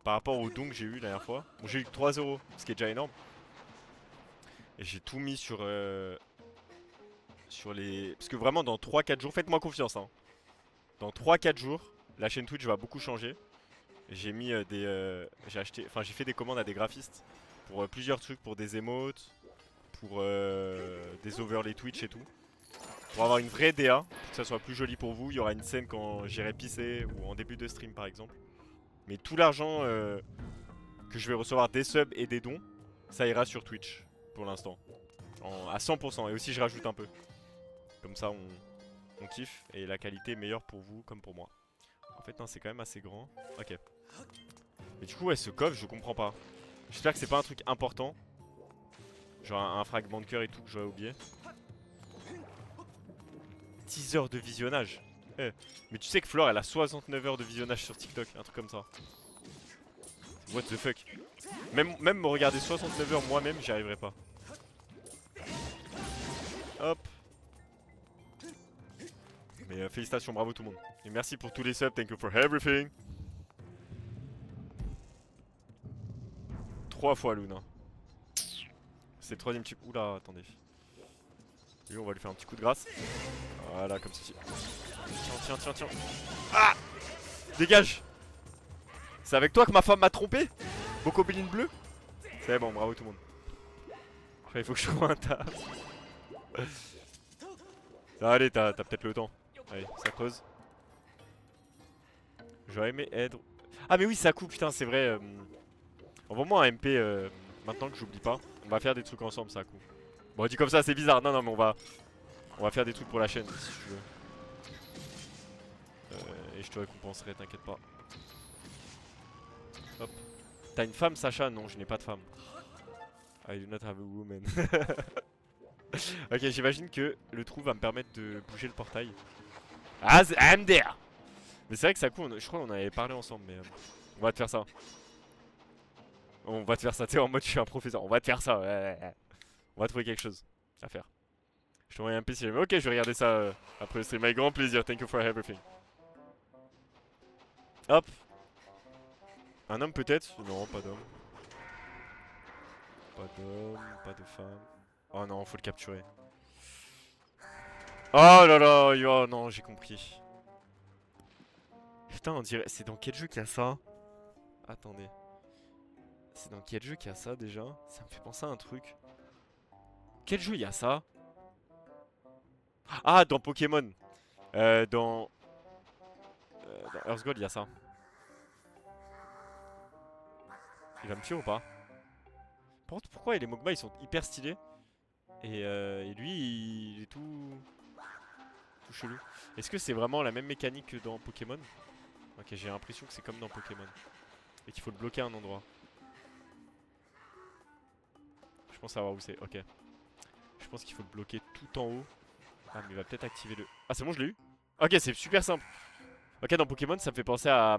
par rapport au don que j'ai eu la dernière fois, bon, j'ai eu 3 euros, ce qui est déjà énorme. Et j'ai tout mis sur les... Parce que vraiment dans 3-4 jours, faites-moi confiance hein. Dans 3-4 jours, la chaîne Twitch va beaucoup changer. J'ai mis j'ai acheté... Enfin j'ai fait des commandes à des graphistes pour plusieurs trucs, pour des emotes, pour des overlays Twitch et tout. Pour avoir une vraie DA, pour que ça soit plus joli pour vous. Il y aura une scène quand j'irai pisser ou en début de stream par exemple. Mais tout l'argent que je vais recevoir des subs et des dons, ça ira sur Twitch pour l'instant. À 100%. Et aussi je rajoute un peu. Comme ça on kiffe et la qualité est meilleure pour vous comme pour moi. En fait non, c'est quand même assez grand. Ok. Mais du coup ouais, ce coffre je comprends pas. J'espère que c'est pas un truc important. Genre un fragment de cœur et tout que j'aurais oublié. 10 heures de visionnage. Eh, mais tu sais que Flore elle a 69 heures de visionnage sur TikTok, un truc comme ça. What the fuck. Même me regarder 69 heures moi-même, j'y arriverai pas. Hop. Mais félicitations, bravo tout le monde. Et merci pour tous les subs, thank you for everything. 3 fois Luna. C'est le 3ème type. Oula, attendez. Lui on va lui faire un petit coup de grâce. Voilà, comme ceci. Tiens. Ah! Dégage! C'est avec toi que ma femme m'a trompé? Bocobeline bleue? C'est bon, bravo tout le monde. Il faut que je trouve un taf. Allez, t'as peut-être le temps. Allez, ça creuse. J'aurais aimé aide. Ah mais oui, ça coupe, putain, c'est vrai. Envoie-moi un MP maintenant que j'oublie pas. On va faire des trucs ensemble, ça coupe. Bon, dit comme ça, c'est bizarre. Non, mais on va faire des trucs pour la chaîne si tu veux. Et je te récompenserai, t'inquiète pas. Hop. T'as une femme, Sacha? Non, je n'ai pas de femme. I do not have a woman. Ok, j'imagine que le trou va me permettre de bouger le portail. Ah, I'm there. Mais c'est vrai que ça coûte, je crois qu'on avait parlé ensemble, mais on va te faire ça. On va te faire ça, tu sais, en mode je suis un professeur. On va te faire ça, ouais. On va trouver quelque chose à faire. Je t'envoie un PC, ok, je vais regarder ça après le stream avec grand plaisir. Thank you for everything. Hop. Un homme peut-être? Non, pas d'homme. Pas d'homme, pas de femme. Oh non, faut le capturer. Oh là là, oh non, j'ai compris. Putain, on dirait... C'est dans quel jeu qu'il y a ça? Attendez. C'est dans quel jeu qu'il y a ça déjà? Ça me fait penser à un truc. Quel jeu il y a ça? Ah, dans Pokémon. Dans Earth Gold, il y a ça. Il va me tuer ou pas? Par contre, pourquoi les Mogma ils sont hyper stylés? Et lui, il est tout chelou. Est-ce que c'est vraiment la même mécanique que dans Pokémon? Ok, j'ai l'impression que c'est comme dans Pokémon. Et qu'il faut le bloquer à un endroit. Je pense savoir où c'est, ok. Je pense qu'il faut le bloquer tout en haut. Ah mais il va peut-être activer le... Ah c'est bon, je l'ai eu. Ok, c'est super simple. Ok, dans Pokémon ça me fait penser à...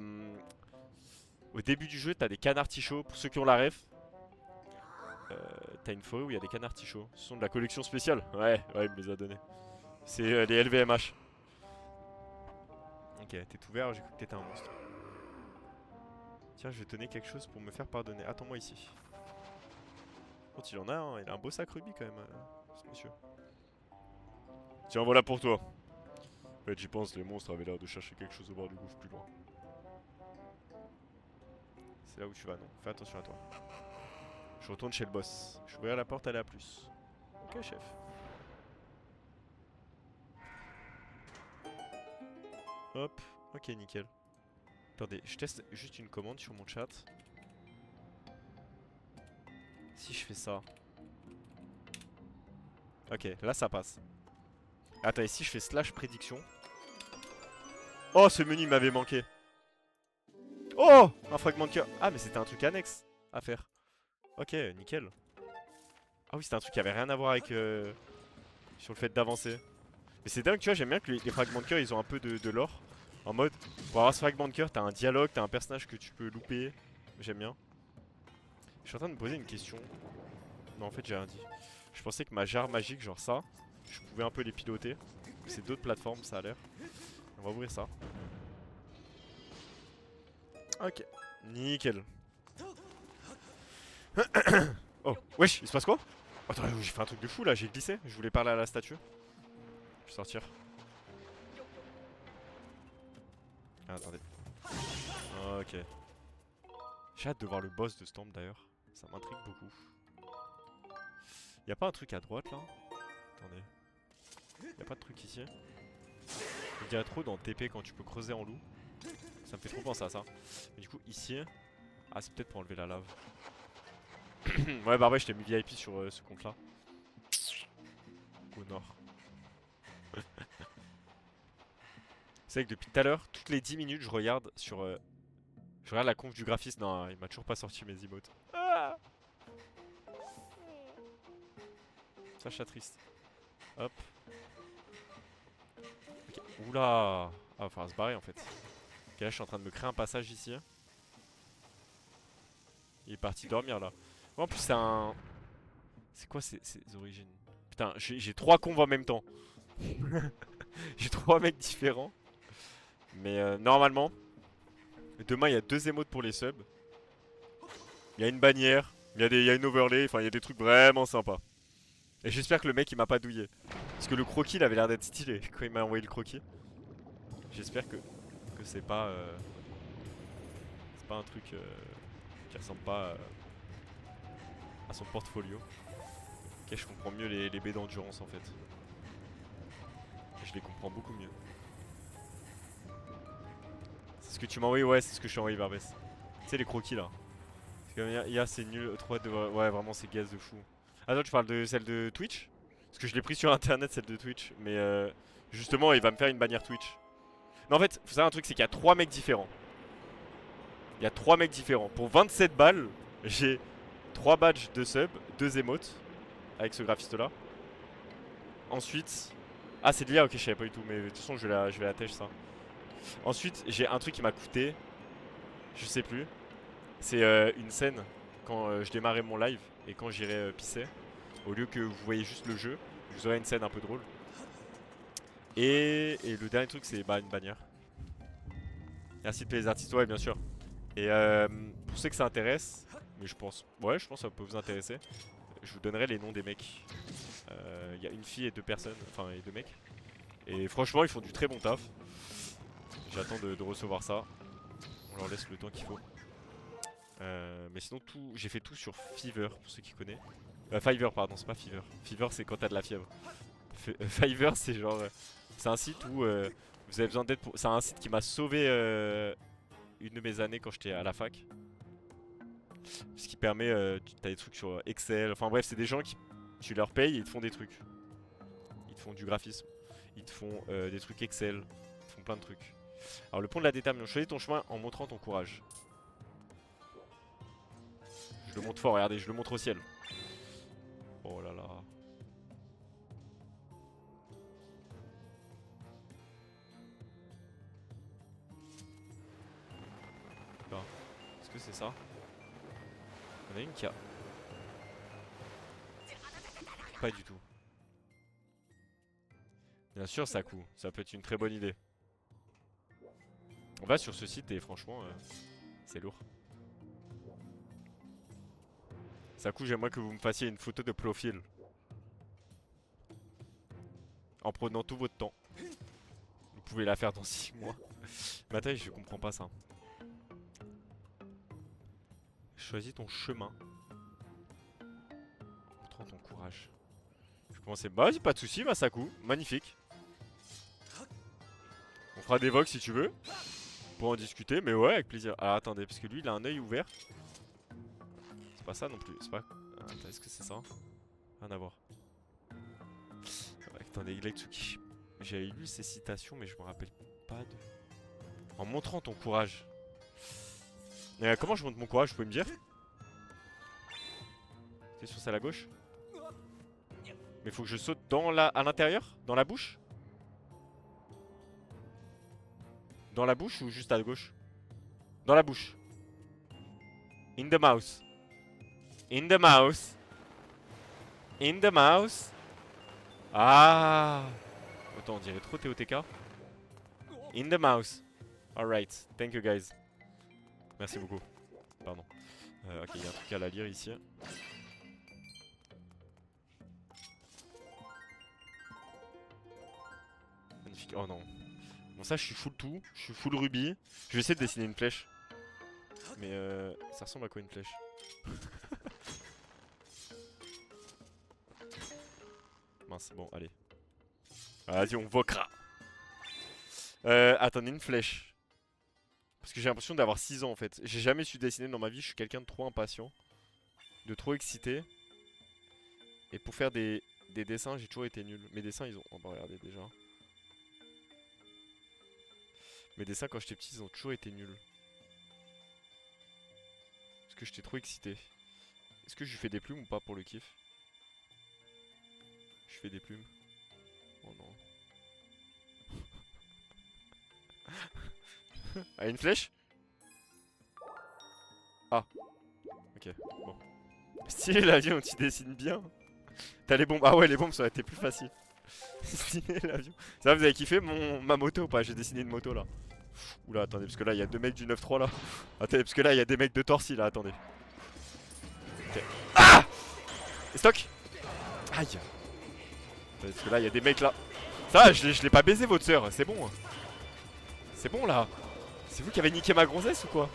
au début du jeu, t'as des canards tichots. Pour ceux qui ont la ref, t'as une forêt où il y a des canards tichots. Ce sont de la collection spéciale. Ouais, il me les a donnés. C'est les LVMH. Ok, t'es tout vert, j'ai cru que t'étais un monstre. Tiens, je vais te donner quelque chose pour me faire pardonner. Attends-moi ici. Quand il en a, hein, il a un beau sac rubis quand même, ce monsieur. Tiens, voilà pour toi. En fait, j'y pense, les monstres avaient l'air de chercher quelque chose au bord du gouffre plus loin. C'est là où tu vas, non? Fais attention à toi. Je retourne chez le boss. Je vais ouvrir la porte, aller à plus. Ok, chef. Hop, ok, nickel. Attendez, je teste juste une commande sur mon chat. Si je fais ça... Ok, là ça passe. Attends, et si je fais slash prédiction... Oh, ce menu m'avait manqué. Oh, un fragment de cœur. Ah, mais c'était un truc annexe à faire. Ok, nickel. Ah oui, c'était un truc qui avait rien à voir avec... sur le fait d'avancer. Mais c'est dingue, tu vois, j'aime bien que les fragments de cœur, ils ont un peu de lore. En mode, pour avoir ce fragment de cœur, t'as un dialogue, t'as un personnage que tu peux louper. J'aime bien. Je suis en train de me poser une question. Non, en fait, j'ai rien dit. Je pensais que ma jarre magique, genre ça, je pouvais un peu les piloter. C'est d'autres plateformes, ça a l'air. On va ouvrir ça. Ok. Nickel. Oh, wesh, il se passe quoi? Attends, j'ai fait un truc de fou là, j'ai glissé. Je voulais parler à la statue. Je vais sortir. Ah, attendez. Ok. J'ai hâte de voir le boss de Storm d'ailleurs. Ça m'intrigue beaucoup. Y'a pas un truc à droite là? Attendez. Y'a pas de truc ici? Je dirais trop dans TP quand tu peux creuser en loup. Ça me fait trop penser à ça. Mais du coup ici... Ah c'est peut-être pour enlever la lave. Ouais bah ouais, je t'ai mis VIP sur ce compte là. Au nord. C'est vrai que depuis tout à l'heure, toutes les 10 minutes je regarde sur... je regarde la conf du graphiste. Non, il m'a toujours pas sorti mes emotes. Ah, ça chat triste. Hop. Ok. Oula. Ah, va falloir se barrer en fait. Ok, là je suis en train de me créer un passage ici. Il est parti dormir là. Oh, en plus c'est un... C'est quoi ces origines? Putain, j'ai 3 conves en même temps. J'ai 3 mecs différents. Mais normalement, demain il y a 2 émotes pour les subs. Il y a une bannière, il y a une overlay, enfin il y a des trucs vraiment sympas. Et j'espère que le mec il m'a pas douillé. Parce que le croquis il avait l'air d'être stylé quand il m'a envoyé le croquis. J'espère que c'est pas un truc qui ressemble pas à son portfolio. Ok, je comprends mieux les baies d'endurance en fait. Je les comprends beaucoup mieux. C'est ce que tu m'as envoyé, ouais, c'est ce que je t'ai envoyé Barbès. Tu sais les croquis là. IA c'est nul, 3 de... Ouais vraiment c'est gaz de fou. Attends, tu parles de celle de Twitch? Parce que je l'ai pris sur internet celle de Twitch. Mais justement il va me faire une bannière Twitch. Mais en fait, faut savoir un truc, c'est qu'il y a 3 mecs différents. Il y a 3 mecs différents. Pour 27 balles, j'ai 3 badges de sub, 2 émotes. Avec ce graphiste là. Ensuite... Ah c'est de l'IA, ok je savais pas du tout. Mais de toute façon je vais la tèche ça. Ensuite j'ai un truc qui m'a coûté... Je sais plus. C'est une scène quand je démarrais mon live et quand j'irai pisser. Au lieu que vous voyez juste le jeu, je vous aurai une scène un peu drôle. Et le dernier truc c'est bah, une bannière. Merci de payer les artistes, ouais bien sûr. Et pour ceux que ça intéresse, mais je pense que ça peut vous intéresser. Je vous donnerai les noms des mecs. Il y a une fille et 2 personnes, enfin et 2 mecs. Et franchement ils font du très bon taf. J'attends de recevoir ça. On leur laisse le temps qu'il faut. Mais sinon tout, j'ai fait tout sur Fiverr pour ceux qui connaissent. Fiverr pardon, c'est pas Fiverr. Fiverr c'est quand t'as de la fièvre. Fiverr c'est genre, c'est un site où vous avez besoin d'aide pour... C'est un site qui m'a sauvé une de mes années quand j'étais à la fac. Ce qui permet, t'as des trucs sur Excel, enfin bref c'est des gens qui, tu leur payes et ils te font des trucs. Ils te font du graphisme, ils te font des trucs Excel, ils te font plein de trucs. Alors le pont de la détermination, choisis ton chemin en montrant ton courage. Je le montre fort, regardez, je le montre au ciel. Oh là là. que c'est ça? Il y en a une qui a... Pas du tout. Bien sûr, Saku, ça peut être une très bonne idée. On va sur ce site et franchement, c'est lourd. Saku, j'aimerais que vous me fassiez une photo de profil. En prenant tout votre temps. Vous pouvez la faire dans 6 mois. Mais attends, je comprends pas ça. Choisis ton chemin. Montrant ton courage. Je commençais. Bah vas-y, pas de soucis, Masaku. Magnifique. On fera des vox si tu veux. Pour en discuter, mais ouais, avec plaisir. Alors attendez, parce que lui il a un œil ouvert. C'est pas ça non plus. C'est pas. Attends, est-ce que c'est ça? Rien à voir. Attendez, Gletsuki. J'avais lu ces citations, mais je me rappelle pas de. En montrant ton courage. Comment je montre mon courage, vous pouvez me dire? C'est sur ça à la gauche? Mais faut que je saute dans la... à l'intérieur? Dans la bouche? Dans la bouche ou juste à gauche? Dans la bouche. In the mouse. In the mouse. In the mouse. Ah. Attends, on dirait trop TOTK. In the mouse. Alright, thank you guys. Merci beaucoup. Pardon. Ok, il y a un truc à la lire ici. Magnifique. Oh non. Bon, ça, je suis full tout. Je suis full rubis. Je vais essayer de dessiner une flèche. Mais ça ressemble à quoi une flèche? Mince, bon, allez. Vas-y, on voquera. Attendez, une flèche. Parce que j'ai l'impression d'avoir 6 ans en fait. J'ai jamais su dessiner dans ma vie, je suis quelqu'un de trop impatient. De trop excité. Et pour faire des dessins, j'ai toujours été nul. Mes dessins, ils ont... Oh bah regardez déjà. Mes dessins quand j'étais petit, ils ont toujours été nuls. Parce que j'étais trop excité. Est-ce que je lui fais des plumes ou pas pour le kiff? Je fais des plumes. Oh non. Ah, une flèche? Ah. Ok, bon. Stylé l'avion, tu dessines bien. T'as les bombes. Ah ouais, les bombes ça aurait été plus facile. Stylé l'avion. Ça va, vous avez kiffé ma moto ou pas? J'ai dessiné une moto là. Oula, attendez, parce que là il y a 2 mecs du 9-3 là. Attendez, parce que là il y a des mecs de Torsi là, attendez. Ok. Ah! Et stock! Aïe! Attendez, parce que là il y a des mecs là. Ça va, je l'ai pas baisé votre soeur, c'est bon. C'est bon là. C'est vous qui avez niqué ma gonzesse ou quoi?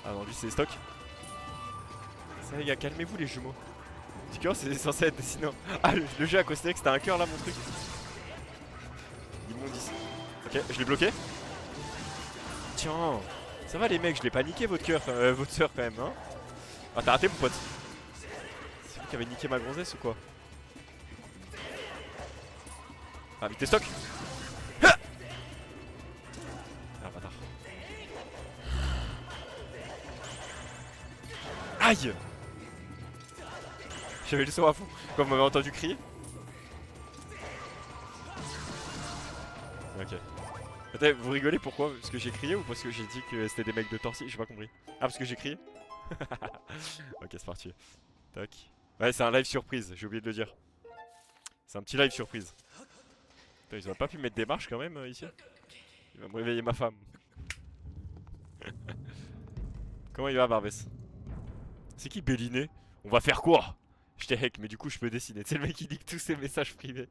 Ah non, lui c'est stock. Ça les gars, calmez-vous les jumeaux. Du cœur c'est censé être dessiné. Ah le jeu a considéré que c'était un cœur là mon truc. Immondice. Ok, je l'ai bloqué. Tiens. Ça va les mecs, je l'ai pas niqué votre cœur, votre soeur quand même hein. Ah t'as raté mon pote. C'est vous qui avez niqué ma gonzesse ou quoi? Ah mais t'es stock. Ah bâtard. Aïe. J'avais le son à fond. Quand vous m'avez entendu crier. Ok. Attends, vous rigolez pourquoi? Parce que j'ai crié ou parce que j'ai dit que c'était des mecs de Torsi? J'ai pas compris. Ah parce que j'ai crié. Ok c'est parti. Tac. Ouais c'est un live surprise, j'ai oublié de le dire. C'est un petit live surprise. Putain, ils auraient pas pu mettre des marches quand même ici? Il va me réveiller ma femme. Comment il va Barbès? C'est qui Belliné? On va faire quoi? Je t'ai hack mais du coup je peux dessiner. C'est le mec qui dit tous ses messages privés.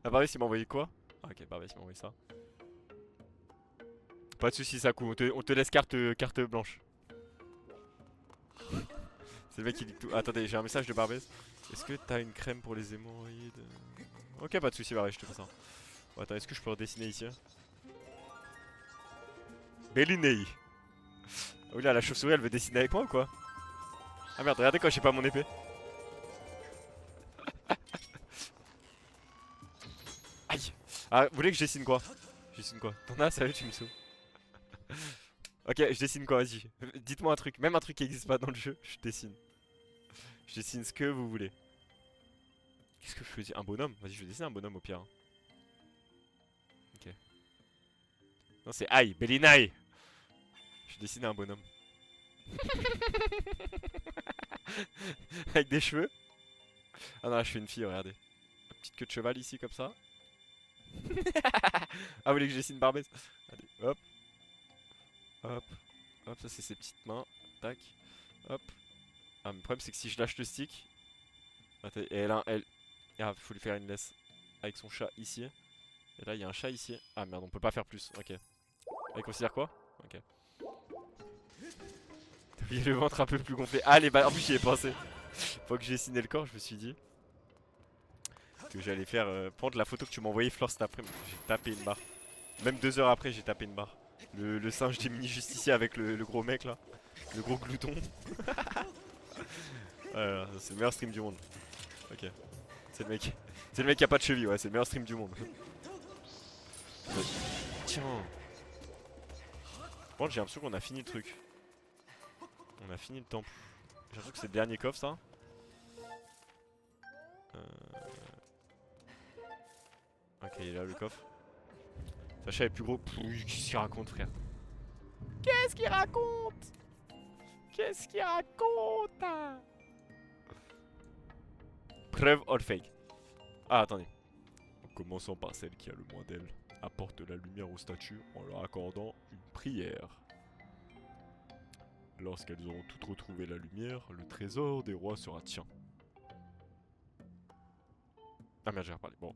Ah Barbès il m'a envoyé quoi? Ok Barbès il m'a envoyé ça. Pas de soucis Saku, on te laisse carte blanche. C'est le mec qui dit tout. Attendez, j'ai un message de Barbès. Est-ce que t'as une crème pour les hémorroïdes? Ok, pas de soucis, Barbès, je te fais ça. Oh, attends, est-ce que je peux redessiner ici? Bellinei. Oh là, la chauve-souris, elle veut dessiner avec moi ou quoi? Ah merde, regardez quand j'ai pas mon épée. Aïe. Ah, vous voulez que je dessine quoi? Je dessine quoi? T'en as, sérieux, tu me sauves. Ok, je dessine quoi, vas-y. Dites-moi un truc, même un truc qui existe pas dans le jeu, je dessine. Je dessine ce que vous voulez. Qu'est-ce que je fais? Un bonhomme? Vas-y, je vais dessiner un bonhomme au pire. Ok. Non, c'est Aïe, Bellinai. Je dessine un bonhomme. Avec des cheveux. Ah non, là, je fais une fille, regardez. Petite queue de cheval ici, comme ça. Ah, vous voulez que je dessine Barbès? Allez, hop. Hop. Hop, ça c'est ses petites mains. Tac. Hop. Ah, mais le problème c'est que si je lâche le stick. Attends, et elle. Ah, faut lui faire une laisse. Avec son chat ici. Et là, il y a un chat ici. Ah merde, on peut pas faire plus. Ok. Ah, il considère quoi? Ok. T'as oublié le ventre un peu plus gonflé. Ah, les balles. En plus, j'y ai pensé. Faut que j'ai dessiné le corps, je me suis dit que j'allais faire prendre la photo que tu m'as envoyée, Flore, cet après-midi. J'ai tapé une barre. Même 2 heures après, j'ai tapé une barre. Le singe des mini justiciers avec le gros mec là. Le gros glouton. Voilà, c'est le meilleur stream du monde. Ok. C'est le mec. C'est le mec qui a pas de cheville, ouais, c'est le meilleur stream du monde. Tiens. Bon, j'ai l'impression qu'on a fini le truc. On a fini le temple. J'ai l'impression que c'est le dernier coffre ça. Ok, il est là le coffre. Sacha est plus gros. Qu'est-ce qu'il raconte, frère? Qu'est-ce qu'il raconte? Qu'est-ce qu'il raconte? Preuve or fake? Ah, attendez. Commençons par celle qui a le moins d'elle. Apporte la lumière aux statues en leur accordant une prière. Lorsqu'elles auront toutes retrouvé la lumière, le trésor des rois sera tien. Ah merde, j'ai reparlé. Bon.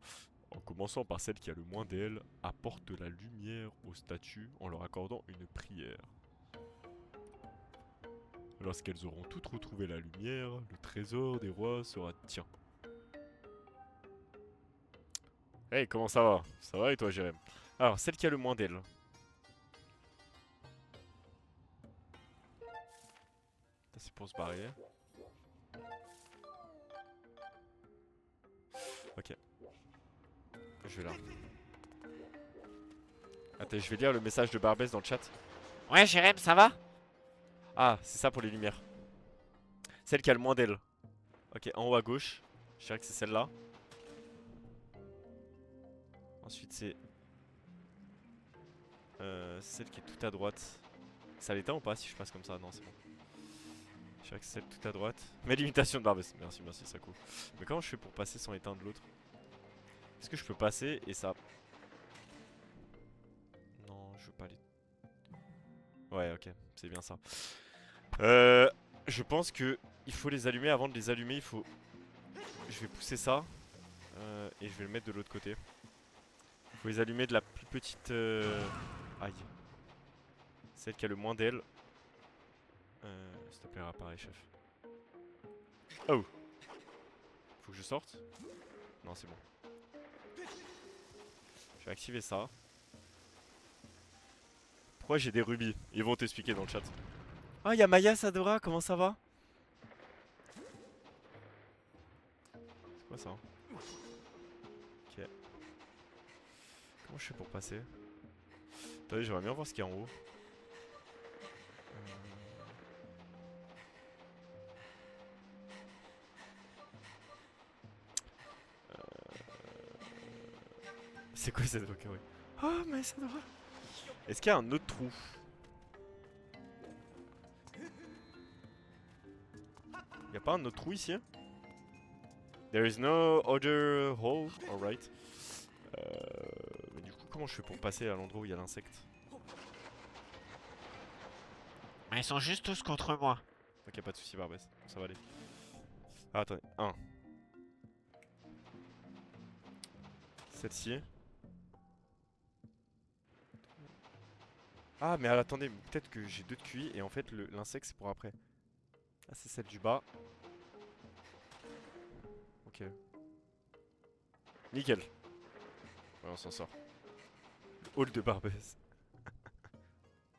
En commençant par celle qui a le moins d'elle, apporte la lumière aux statues en leur accordant une prière. Lorsqu'elles auront toutes retrouvé la lumière, le trésor des rois sera tien. Hey, comment ça va? Ça va et toi, Jérém? Alors, celle qui a le moins d'elle. C'est pour se barrer. Ok. Je vais là. Attends, je vais lire le message de Barbès dans le chat. Ouais, Jérém, ça va? Ah, c'est ça pour les lumières. Celle qui a le moins d'elle. Ok, en haut à gauche. Je dirais que c'est celle-là. Ensuite, c'est celle qui est tout à droite. Ça l'éteint ou pas si je passe comme ça? Non, c'est bon. Je dirais que c'est celle tout à droite. Mais l'imitation de Barbès. Merci, merci, ça cool. Mais comment je fais pour passer sans éteindre l'autre? Est-ce que je peux passer et ça... Non, je veux pas les... Ouais, ok, c'est bien ça. Je pense que il faut les allumer. Avant de les allumer, il faut... Je vais pousser ça. Et je vais le mettre de l'autre côté. Il faut les allumer de la plus petite... Aïe. Celle qui a le moins d'ailes. S'il te plaît, réappareil, chef. Oh! Faut que je sorte? Non, c'est bon. Je vais activer ça. Pourquoi j'ai des rubis? Ils vont t'expliquer dans le chat. Ah, il y a Maya Sadora, comment ça va? C'est quoi ça? Ok. Comment je fais pour passer? Attendez, j'aimerais bien voir ce qu'il y a en haut. C'est quoi cette voix? Oh, Maya Sadora! Est-ce qu'il y a un autre trou? Y'a pas un autre trou ici? There is no other hole, alright. Mais du coup, comment je fais pour passer à l'endroit où il y a l'insecte? Ils sont juste tous contre moi. Ok, pas de soucis, Barbès, ça va aller. Ah, attendez, 1. Celle-ci. Ah, mais attendez, peut-être que j'ai 2 de QI et en fait l'insecte c'est pour après. Ah, c'est celle du bas. Ok. Nickel. Ouais, on s'en sort. Le hall de Barbès.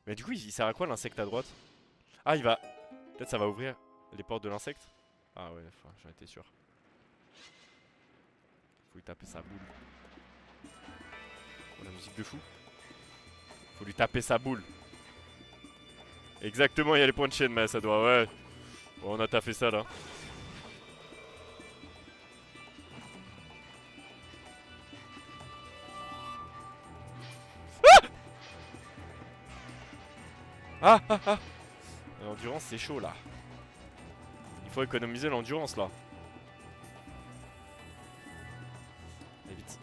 Mais du coup, il sert à quoi l'insecte à droite? Ah, il va... Peut-être ça va ouvrir les portes de l'insecte? Ah ouais, j'en étais sûr. Faut lui taper sa boule. Oh, la musique de fou. Faut lui taper sa boule. Exactement, il y a les points de chaîne, mais ça doit... Ouais. Bon, on a taffé ça, là. Ah ah ah. L'endurance c'est chaud là. Il faut économiser l'endurance là. Allez vite.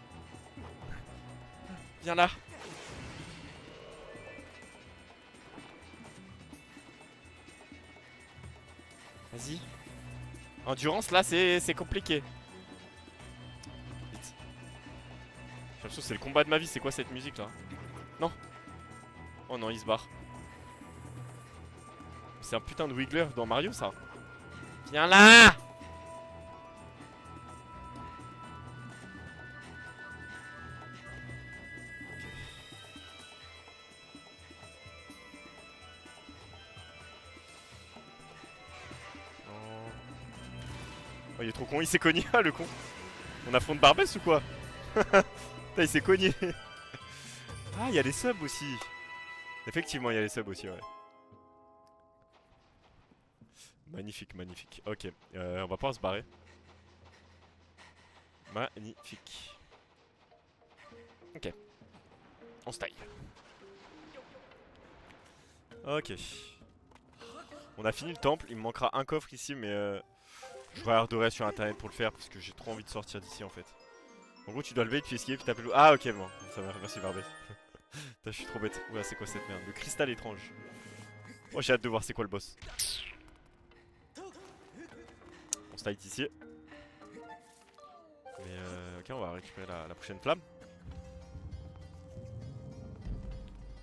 Viens là. Vas-y. Endurance là c'est compliqué. Vite. J'ai l'impression que c'est le combat de ma vie. C'est quoi cette musique là? Non. Oh non il se barre. C'est un putain de Wiggler dans Mario ça. Viens là. Oh, il est trop con, il s'est cogné, le con. On affronte Barbès ou quoi? Putain, il s'est cogné. Ah, il y a les subs aussi. Effectivement, il y a les subs aussi, ouais. Magnifique, magnifique. Ok, on va pouvoir se barrer. Magnifique. Ok. On se taille. Ok. On a fini le temple, il me manquera un coffre ici, mais je regarderai sur internet pour le faire parce que j'ai trop envie de sortir d'ici en fait. En gros, tu dois lever, puis esquiver, puis taper le... Ah, ok, bon, ça va, merci Barbès. Putain, je suis trop bête. Oula, c'est quoi cette merde? Le cristal étrange. Oh, j'ai hâte de voir c'est quoi le boss. On se taille ici. Mais ok, on va récupérer la prochaine flamme.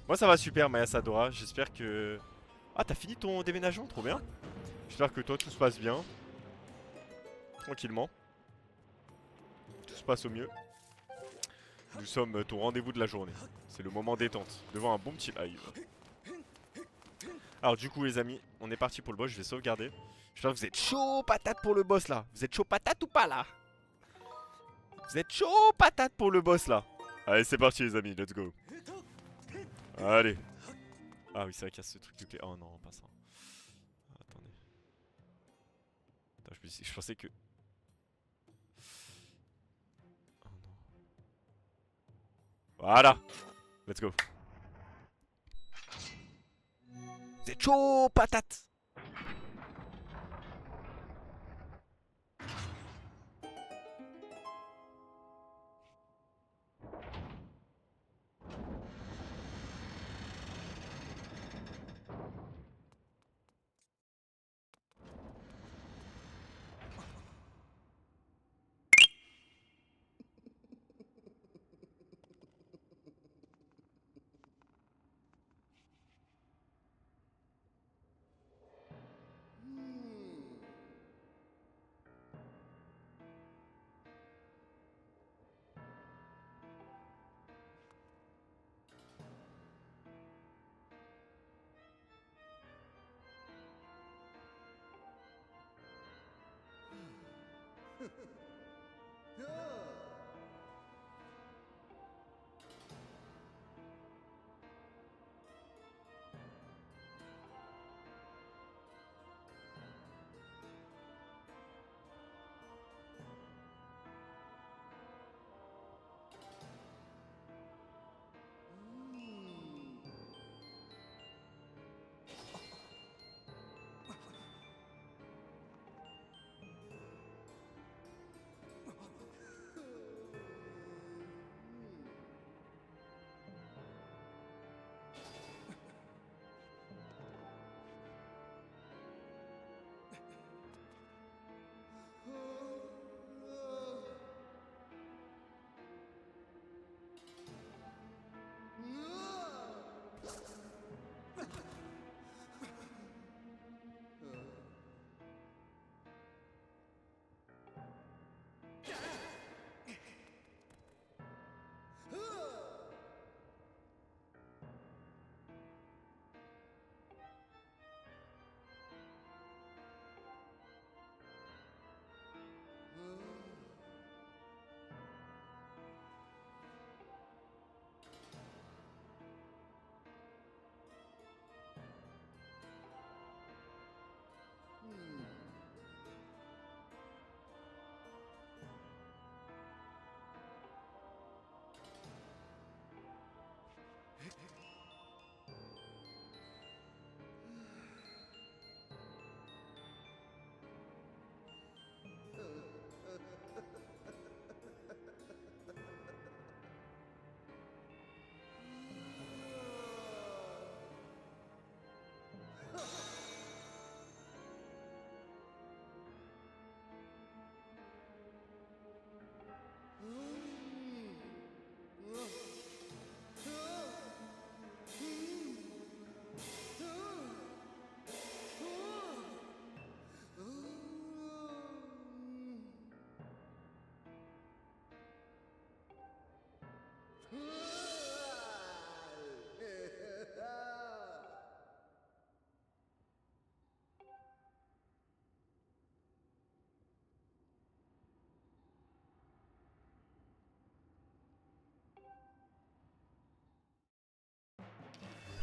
Moi, ça va super, Maya Sadora. J'espère que... Ah, t'as fini ton déménagement, trop bien. J'espère que toi, tout se passe bien. Tranquillement. Tout se passe au mieux. Nous sommes ton rendez-vous de la journée. C'est le moment détente, devant un bon petit live. Alors du coup les amis, on est parti pour le boss, je vais sauvegarder. J'espère que vous êtes chaud patate pour le boss là. Vous êtes chaud patate ou pas là? Vous êtes chaud patate pour le boss là. Allez c'est parti les amis, let's go. Allez. Ah oui c'est vrai qu'il y a ce truc de clé. Oh non, pas ça. Attendez. Attends, je pensais que... Oh non. Voilà. Let's go. Vous êtes chaud patate.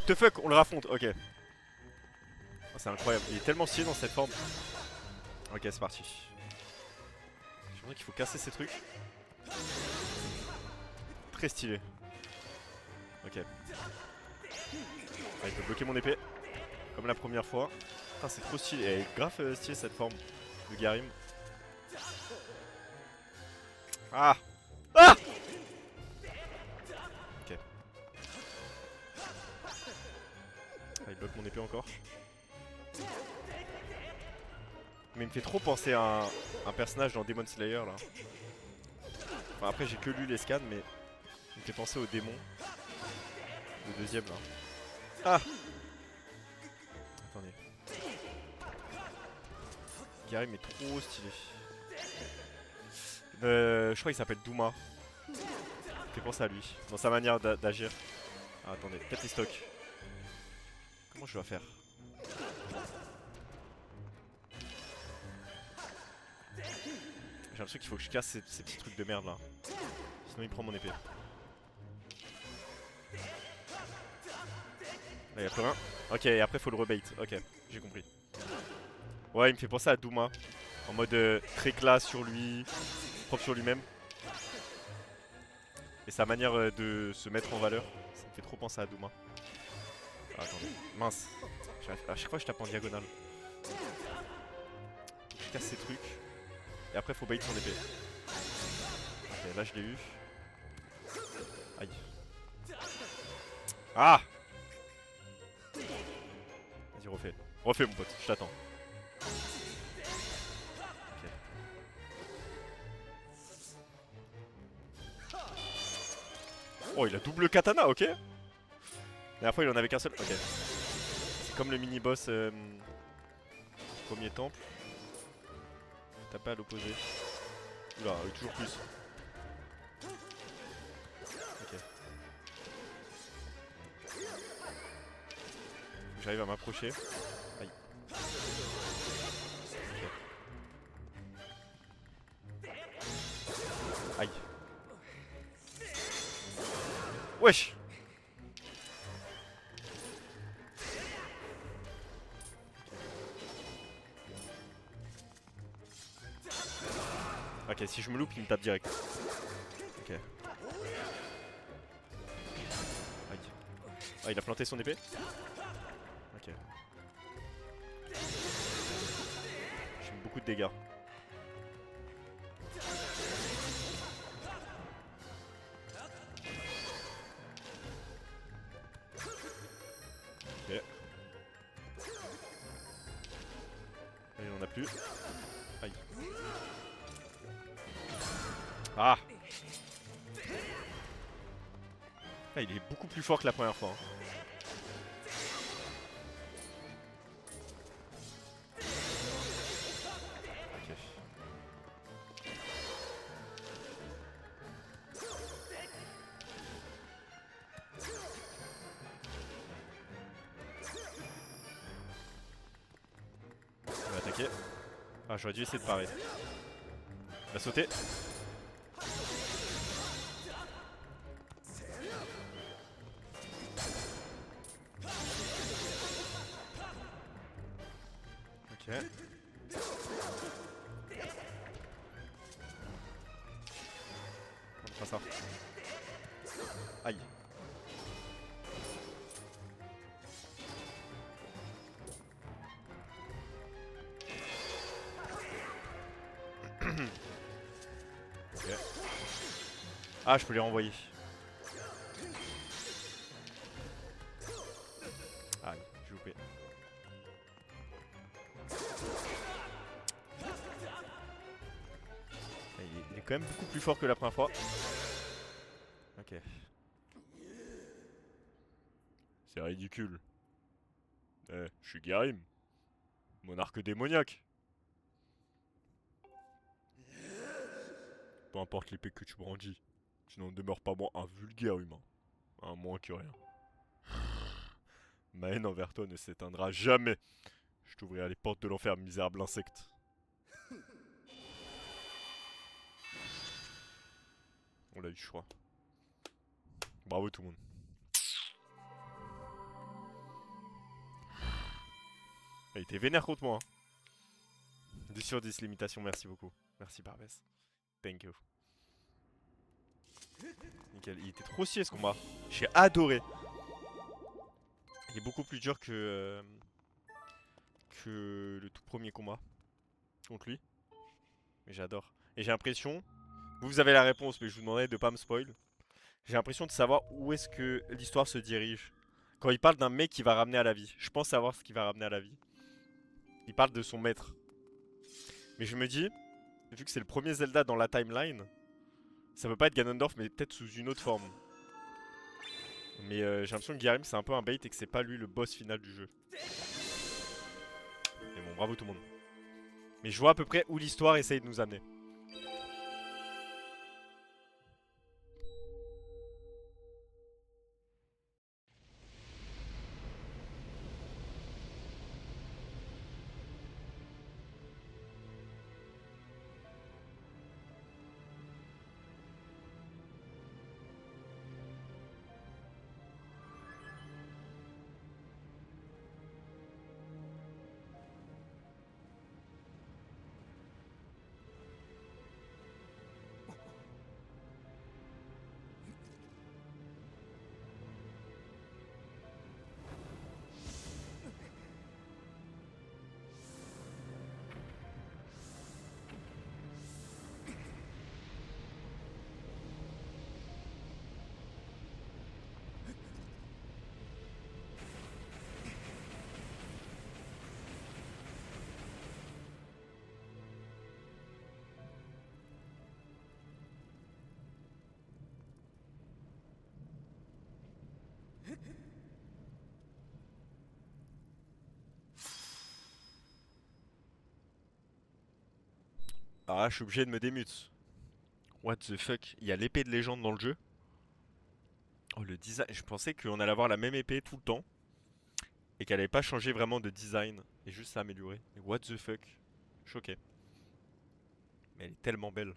the fuck, on le raffronte, ok. Oh, c'est incroyable, il est tellement stylé dans cette forme. Ok, c'est parti. Je me dis qu'il faut casser ces trucs. Très stylé. Ok. Ah, il peut bloquer mon épée. Comme la première fois. Putain, c'est trop stylé. Elle est grave stylée cette forme de Garim. Ah! Ah! Ok. Ah, il bloque mon épée encore. Mais il me fait trop penser à un personnage dans Demon Slayer là. Enfin, après j'ai que lu les scans, mais il me fait penser au démon. Le deuxième là. Ah! Attendez. Garim est trop stylé. Je crois qu'il s'appelle Douma. Il fait penser à lui, dans sa manière d'agir. Ah, attendez, peut-être les stocks. Comment je dois faire? J'ai l'impression qu'il faut que je casse ces petits trucs de merde là. Sinon il prend mon épée. Là il y a plus rien. Ok, et après faut le rebait. Ok, j'ai compris. Ouais, il me fait penser à Douma. En mode très classe sur lui, propre sur lui-même. Et sa manière de se mettre en valeur, ça me fait trop penser à Douma. Ah, attendez, mince. À chaque fois je tape en diagonale. Je casse ces trucs. Et après faut bait son épée. Ok, là je l'ai eu. Aïe. Ah! Vas-y, refais. Refais mon pote, je t'attends. Ok. Oh, il a double katana, ok. La dernière fois il en avait qu'un seul. Ok. C'est comme le mini-boss premier temple. Taper à l'opposé. Oula, toujours plus. Ok. Faut que j'arrive à m'approcher. Aïe. Ok. Aïe. Wesh. Ok, si je me loupe, il me tape direct. Ok. Aïe. Ah, il a planté son épée. Ok. J'ai mis beaucoup de dégâts. Ok. Là, il en a plus. Aïe. Ah! Ah, il est beaucoup plus fort que la première fois. Hein. Ok. Il va attaquer. Ah, j'aurais dû essayer de parer. Il va sauter. Ok. On fera ça. Aïe. Ok. Ah, je peux les renvoyer. Aïe, j'ai loupé. Il est quand même beaucoup plus fort que la première fois. Ok. C'est ridicule. Eh, je suis Garim. Monarque démoniaque. Peu importe l'épée que tu brandis, tu n'en demeures pas moins un vulgaire humain. Un moins que rien. Ma haine envers toi ne s'éteindra jamais. Je t'ouvrirai les portes de l'enfer, misérable insecte. On l'a eu, je crois. Bravo tout le monde. Il était vénère contre moi. Hein. 10 sur 10 limitation, merci beaucoup. Merci Barbès. Thank you. Nickel, il était trop stylé ce combat. J'ai adoré. Il est beaucoup plus dur que le tout premier combat contre lui. Mais j'adore. Et j'ai l'impression, vous avez la réponse, mais je vous demandais de pas me spoil. J'ai l'impression de savoir où est-ce que l'histoire se dirige. Quand il parle d'un mec qui va ramener à la vie, je pense savoir ce qui va ramener à la vie. Il parle de son maître. Mais je me dis, vu que c'est le premier Zelda dans la timeline, ça peut pas être Ganondorf, mais peut-être sous une autre forme. Mais j'ai l'impression que Gyarym c'est un peu un bait et que c'est pas lui le boss final du jeu. Et bon, bravo tout le monde. Mais je vois à peu près où l'histoire essaye de nous amener. Ah, je suis obligé de me démute. What the fuck? Il y a l'épée de légende dans le jeu. Oh, le design. Je pensais qu'on allait avoir la même épée tout le temps. Et qu'elle n'avait pas changé vraiment de design. Et juste s'améliorer. What the fuck? Choqué. Mais elle est tellement belle.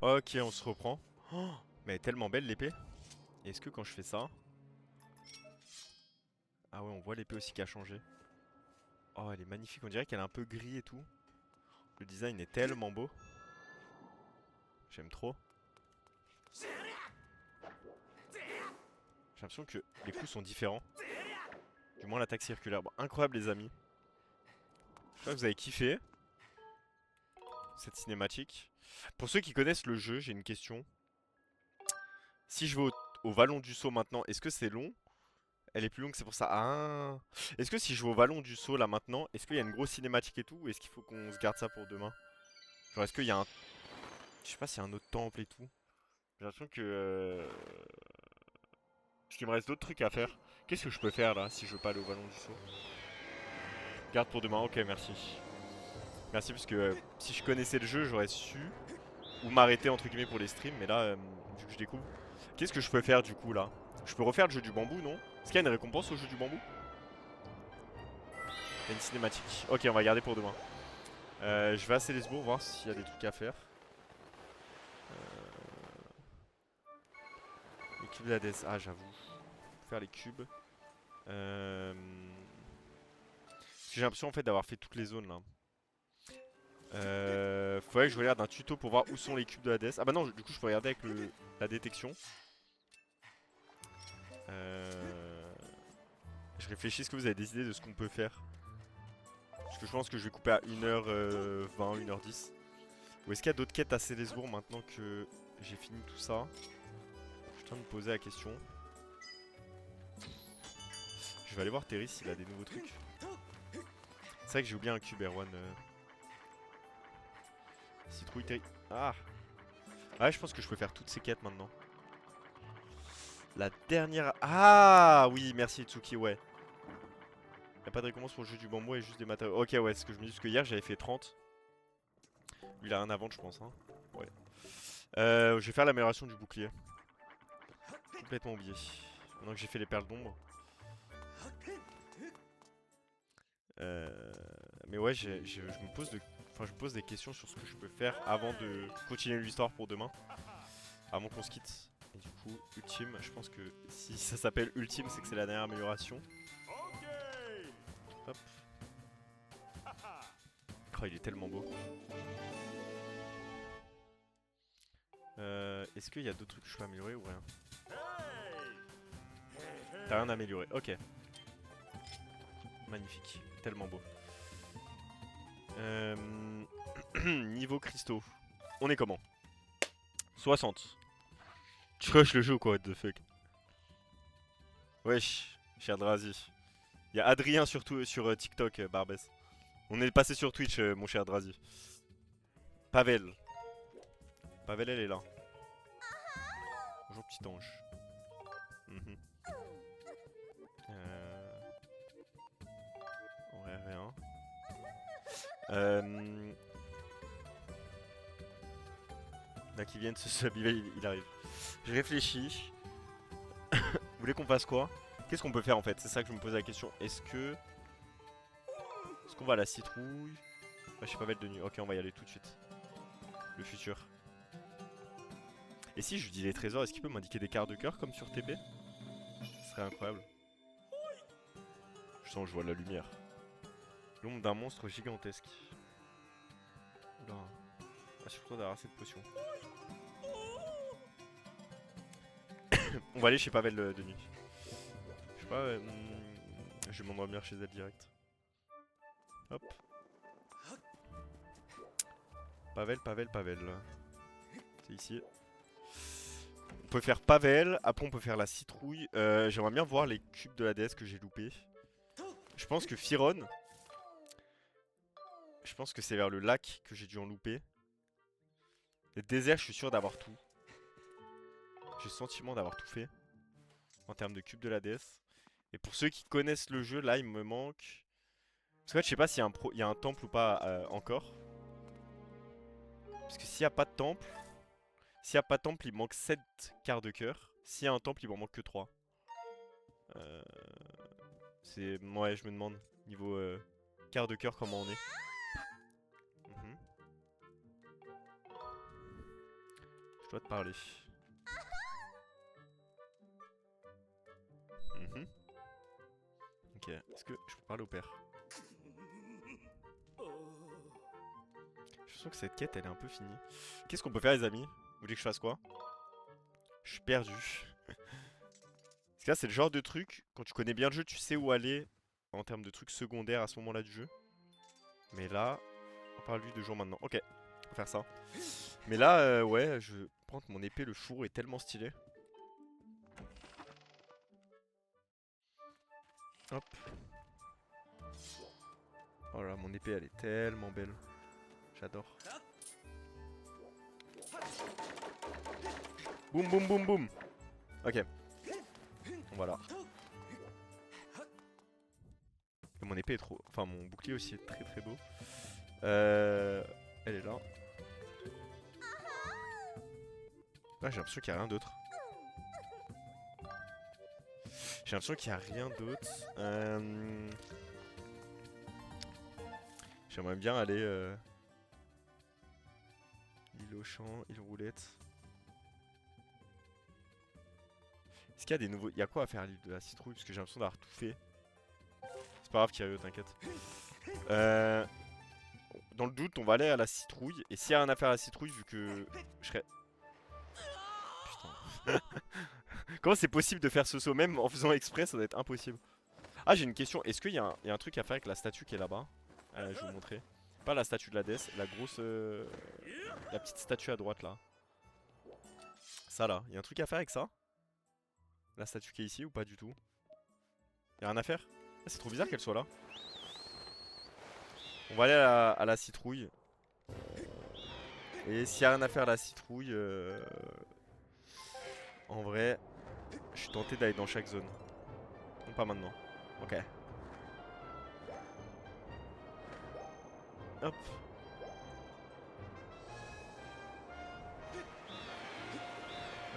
Ok, on se reprend. Oh, mais elle est tellement belle l'épée. Est-ce que quand je fais ça... Ah ouais, on voit l'épée aussi qui a changé. Oh, elle est magnifique. On dirait qu'elle est un peu gris et tout. Le design est tellement beau. J'aime trop. J'ai l'impression que les coups sont différents. Du moins l'attaque circulaire. Bon, incroyable les amis. J'espère que vous avez kiffé cette cinématique. Pour ceux qui connaissent le jeu, j'ai une question. Si je vais au Vallon du Saut maintenant, est-ce que c'est long? Elle est plus longue, c'est pour ça. Ah. Est-ce que si je vais au Vallon du Saut là maintenant, est-ce qu'il y a une grosse cinématique et tout? Ou est-ce qu'il faut qu'on se garde ça pour demain? Genre est-ce qu'il y a un... Je sais pas s'il y a un autre temple et tout. J'ai l'impression que... Parce qu'il me reste d'autres trucs à faire. Qu'est-ce que je peux faire là si je veux pas aller au Vallon du Saut? Garde pour demain, ok merci. Merci parce que si je connaissais le jeu j'aurais su ou m'arrêter entre guillemets pour les streams. Mais là, vu que je découvre... Qu'est-ce que je peux faire du coup là? Je peux refaire le jeu du bambou, non? Est-ce qu'il y a une récompense au jeu du bambou? Il y a une cinématique. Ok, on va garder pour demain. Je vais à Célesbourg voir s'il y a des trucs à faire. Les cubes d'Hadès. Ah, j'avoue. Faire les cubes. J'ai l'impression en fait d'avoir fait toutes les zones là. Faudrait que je regarde un tuto pour voir où sont les cubes de Hades. Ah bah non, du coup je peux regarder avec la détection. Je réfléchis, est-ce que vous avez des idées de ce qu'on peut faire? Parce que je pense que je vais couper à 1h20, 1h10. Ou est-ce qu'il y a d'autres quêtes à Célesbourg maintenant que j'ai fini tout ça? Je suis en train de me poser la question. Je vais aller voir Terry s'il a des nouveaux trucs. C'est vrai que j'ai oublié un cube, Erwan. Citrouille, Terry. Ah! Ouais, je pense que je peux faire toutes ces quêtes maintenant. La dernière... Ah oui, merci Itsuki, ouais. Y'a pas de récompense pour le jeu du bambou et juste des matériaux. Ok, ouais, c'est ce que je me dis, parce que hier j'avais fait 30. Lui il a rien à vendre, je pense. Hein. Ouais. Je vais faire l'amélioration du bouclier. Complètement oublié. Maintenant que j'ai fait les perles d'ombre. Mais ouais, je me pose je me pose des questions sur ce que je peux faire avant de continuer l'histoire pour demain. Avant qu'on se quitte. Et du coup, ultime, je pense que si ça s'appelle ultime, c'est que c'est la dernière amélioration. Hop. Oh, il est tellement beau. Est-ce qu'il y a d'autres trucs que je peux améliorer ou rien? T'as rien amélioré, ok. Magnifique, tellement beau. Niveau cristaux. On est comment? 60. Tu rushes le jeu ou quoi, what the fuck? Wesh, cher Drazi. Y'a Adrien surtout sur TikTok, Barbès. On est passé sur Twitch, mon cher Drazi. Pavel. Pavel, elle est là. Bonjour, petit ange. Ouais, rien. Là, qui viennent se sub, il arrive. Je réfléchis. Vous voulez qu'on fasse quoi? Qu'est-ce qu'on peut faire en fait? C'est ça que je me pose la question. Est-ce qu'on va à la citrouille? Je sais pas, belle de nuit. Ok, on va y aller tout de suite. Le futur. Et si je lui dis les trésors, est-ce qu'il peut m'indiquer des quarts de cœur comme sur TP? Ce serait incroyable. Je sens que je vois la lumière. L'ombre d'un monstre gigantesque. Oula. Assure-toi d'avoir cette potion. On va aller chez Pavel de nuit. Je sais pas, je vais m'endormir chez elle direct. Hop. Pavel. C'est ici. On peut faire Pavel, après on peut faire la citrouille. J'aimerais bien voir les cubes de la déesse que j'ai loupés. Je pense que Firon. Je pense que c'est vers le lac que j'ai dû en louper. Le désert, je suis sûr d'avoir tout. J'ai le sentiment d'avoir tout fait. En termes de cubes de la déesse. Et pour ceux qui connaissent le jeu, là il me manque. Parce que je sais pas s'il y a un temple ou pas encore. Parce que s'il n'y a pas de temple. S'il n'y a pas de temple, il manque 7 quarts de cœur. S'il y a un temple, il m'en manque que 3. Ouais, je me demande. Niveau quart de cœur, comment on est. Je dois te parler. Ok, est-ce que je peux parler au père? Je sens que cette quête elle est un peu finie. Qu'est-ce qu'on peut faire les amis? Vous voulez que je fasse quoi? Je suis perdu. Parce que là c'est le genre de truc, quand tu connais bien le jeu, tu sais où aller en termes de trucs secondaires à ce moment-là du jeu. Mais là, on parle lui 2 jours maintenant. Ok, on va faire ça. Mais là, ouais, je prends mon épée, le four est tellement stylé. Hop. Oh là, mon épée elle est tellement belle. J'adore. Boum boum boum boum. Ok. Voilà. Et mon épée est trop... Enfin mon bouclier aussi est très très beau. Elle est là. Ah, j'ai l'impression qu'il n'y a rien d'autre. J'ai l'impression qu'il n'y a rien d'autre. J'aimerais bien aller... Île au champ, île roulette. Est-ce qu'il y a des nouveaux... Il y a quoi à faire à l'île de la citrouille? Parce que j'ai l'impression d'avoir tout fait. C'est pas grave Kyrio, t'inquiète. Dans le doute, on va aller à la citrouille. Et s'il y a rien à faire à la citrouille, vu que je serais... Putain. Comment c'est possible de faire ce saut même en faisant exprès? Ça doit être impossible. Ah, j'ai une question. Est-ce qu'il y, y a un truc à faire avec la statue qui est là-bas? Je vais vous montrer. Pas la statue de la déesse, la grosse... la petite statue à droite là. Ça là, il y a un truc à faire avec ça? La statue qui est ici ou pas du tout? Y'a rien à faire? Ah, c'est trop bizarre qu'elle soit là. On va aller à la citrouille. Et s'il y a rien à faire à la citrouille, en vrai, je suis tenté d'aller dans chaque zone. Non, pas maintenant. Ok. Hop.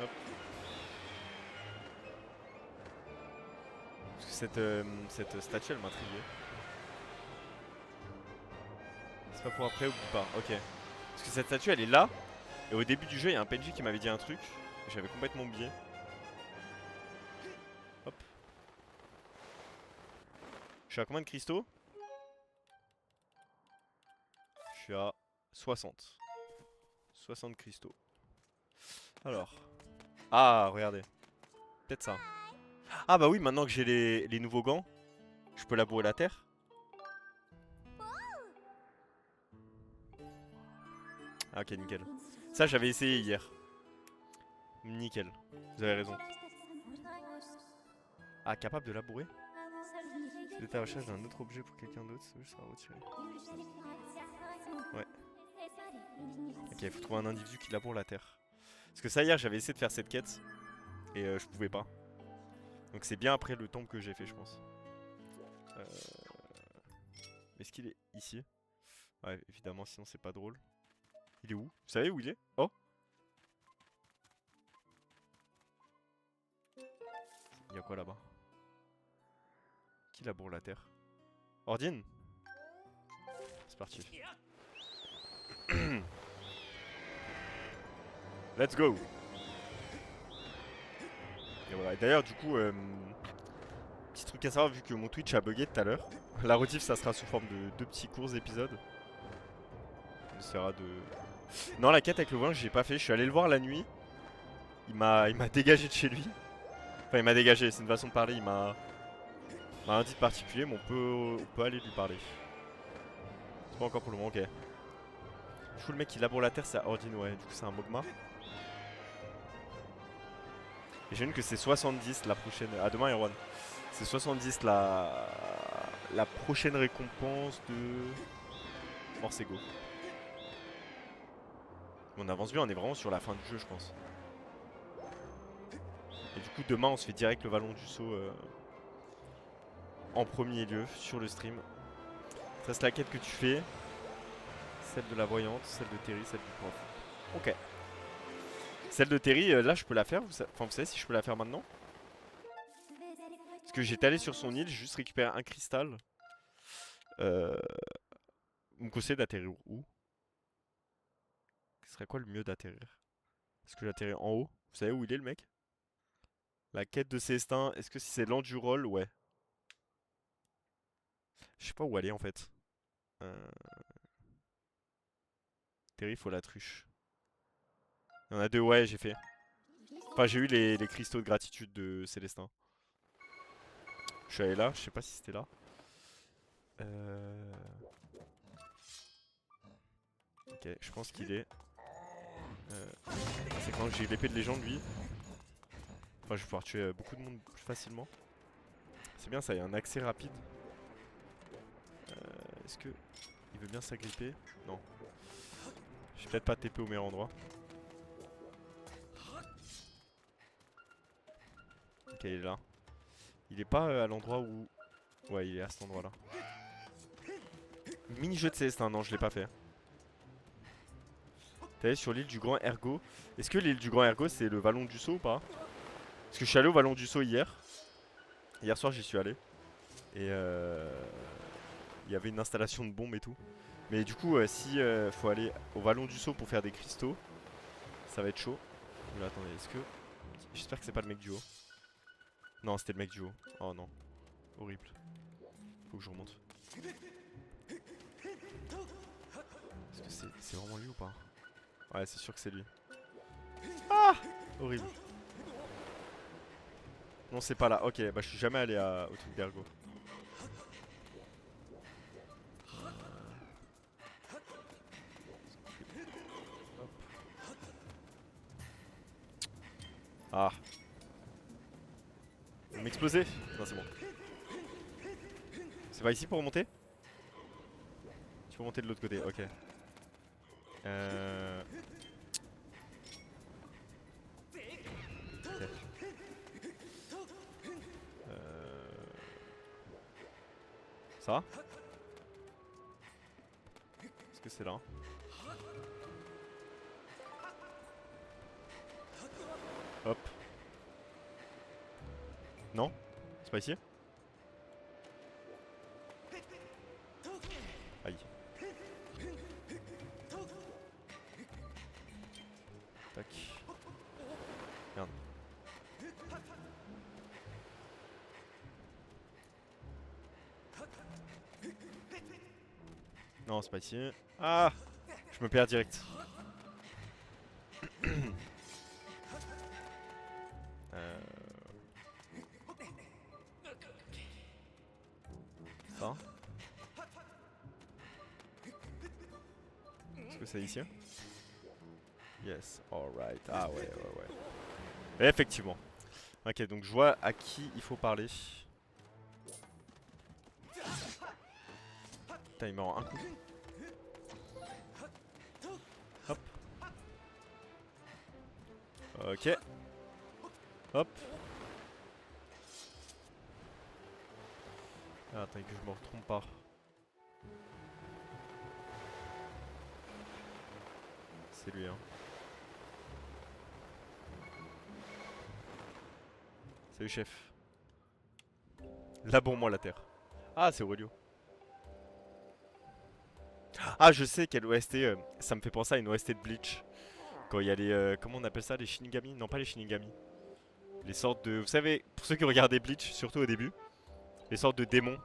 Hop. Parce que cette statue elle m'intriguait. C'est pas pour après, oublie pas. Ok. Parce que cette statue elle est là. Et au début du jeu, il y a un PNJ qui m'avait dit un truc. Et j'avais complètement oublié. Hop. Je suis à combien de cristaux? Je suis à 60. 60 cristaux. Alors. Ah, regardez. Peut-être ça. Ah bah oui, maintenant que j'ai les nouveaux gants, je peux labourer la terre. Ah, ok, nickel. Ça, j'avais essayé hier. Nickel. Vous avez raison. Ah, capable de labourer? Si vous êtes à la recherche d'un autre objet pour quelqu'un d'autre, ce sera retiré. Ouais. Ok, il faut trouver un individu qui laboure la terre. Parce que ça, hier, j'avais essayé de faire cette quête. Et je pouvais pas. Donc c'est bien après le temple que j'ai fait, je pense. Est-ce qu'il est ici? Ouais, évidemment, sinon c'est pas drôle. Il est où? Vous savez où il est? Oh! Il y a quoi là-bas? Qui laboure la terre? Ordine? C'est parti. Let's go! Et voilà. D'ailleurs, du coup, petit truc à savoir, vu que mon Twitch a bugué tout à l'heure. La rediff, ça sera sous forme de 2 petits courts épisodes. On essaiera de... Non, la quête avec le volant, j'ai pas fait. Je suis allé le voir la nuit. Il m'a dégagé de chez lui. Enfin, il m'a dégagé, c'est une façon de parler. Il m'a rien dit de particulier, mais on peut aller lui parler. C'est pas encore pour le moment, ok. Du coup, le mec qui laboure la terre, c'est Ordine, ouais. Du coup, c'est un Mogma. Et j'ai vu que c'est 70 la prochaine. Ah, demain, Erwan. C'est 70 la prochaine récompense de Morsego. On avance bien, on est vraiment sur la fin du jeu, je pense. Et du coup, demain, on se fait direct le Vallon du Sceau en premier lieu sur le stream. Ça, c'est la quête que tu fais. Celle de la voyante, celle de Terry, celle du prof. Ok. Celle de Terry, là, je peux la faire. Enfin, vous savez si je peux la faire maintenant? Parce que j'étais allé sur son île, j'ai juste récupéré un cristal. Vous me conseillez d'atterrir où? Ce serait quoi le mieux d'atterrir? Est-ce que j'atterris en haut? Vous savez où il est le mec? La quête de Célestin, est-ce que si c'est l'Endurol? Ouais. Je sais pas où aller en fait. Terry, faut la truche. Il y en a 2, ouais, j'ai fait. Enfin, j'ai eu les cristaux de gratitude de Célestin. Je suis allé là, je sais pas si c'était là. Ok, je pense qu'il est... C'est quand j'ai l'épée de légende lui. Enfin, je vais pouvoir tuer beaucoup de monde plus facilement. C'est bien ça, il y a un accès rapide. Est-ce que il veut bien s'agripper? Non. J'ai peut-être pas TP au meilleur endroit. Ok, il est là. Il est pas à l'endroit où... Ouais, il est à cet endroit là. Mini-jeu de Célestin, non, je l'ai pas fait. T'es allé sur l'île du Grand Ergo. Est-ce que l'île du Grand Ergo c'est le Vallon du Sceau ou pas? Parce que je suis allé au Vallon du Sceau hier. Hier soir j'y suis allé. Et il y avait une installation de bombes et tout. Mais du coup si faut aller au Vallon du Sceau pour faire des cristaux, ça va être chaud. Oula, attendez, est-ce que... J'espère que c'est pas le mec du haut. Non, c'était le mec du haut. Oh non. Horrible. Faut que je remonte. Est-ce que c'est vraiment lui ou pas? Ouais, c'est sûr que c'est lui. Ah! Horrible. Non, c'est pas là. Ok, bah je suis jamais allé au truc d'Ergo. Ah. Vous m'explosez? Non, c'est bon. C'est pas ici pour remonter? Tu peux monter de l'autre côté, ok. Ok. Ça? Est-ce que c'est là? Hop. Non? C'est pas ici? Aïe. Tac. Merde. Non, c'est pas ici. Ah! Je me perds direct. Ça? Est-ce que c'est ici? Yes, alright. Ah ouais, ouais, ouais. Effectivement. Ok, donc je vois à qui il faut parler. Putain, il me rend un coup. Hop. Ok. Hop. Ah, attends, que je me retrompe pas. C'est lui, hein. Salut, chef. Laboure-moi la terre. Ah, c'est Aurelio. Ah, je sais quelle OST. Ça me fait penser à une OST de Bleach. Quand il y a les. Comment on appelle ça? Les Shinigami? Non, pas les Shinigami. Les sortes de. Vous savez, pour ceux qui regardaient Bleach, surtout au début, les sortes de démons.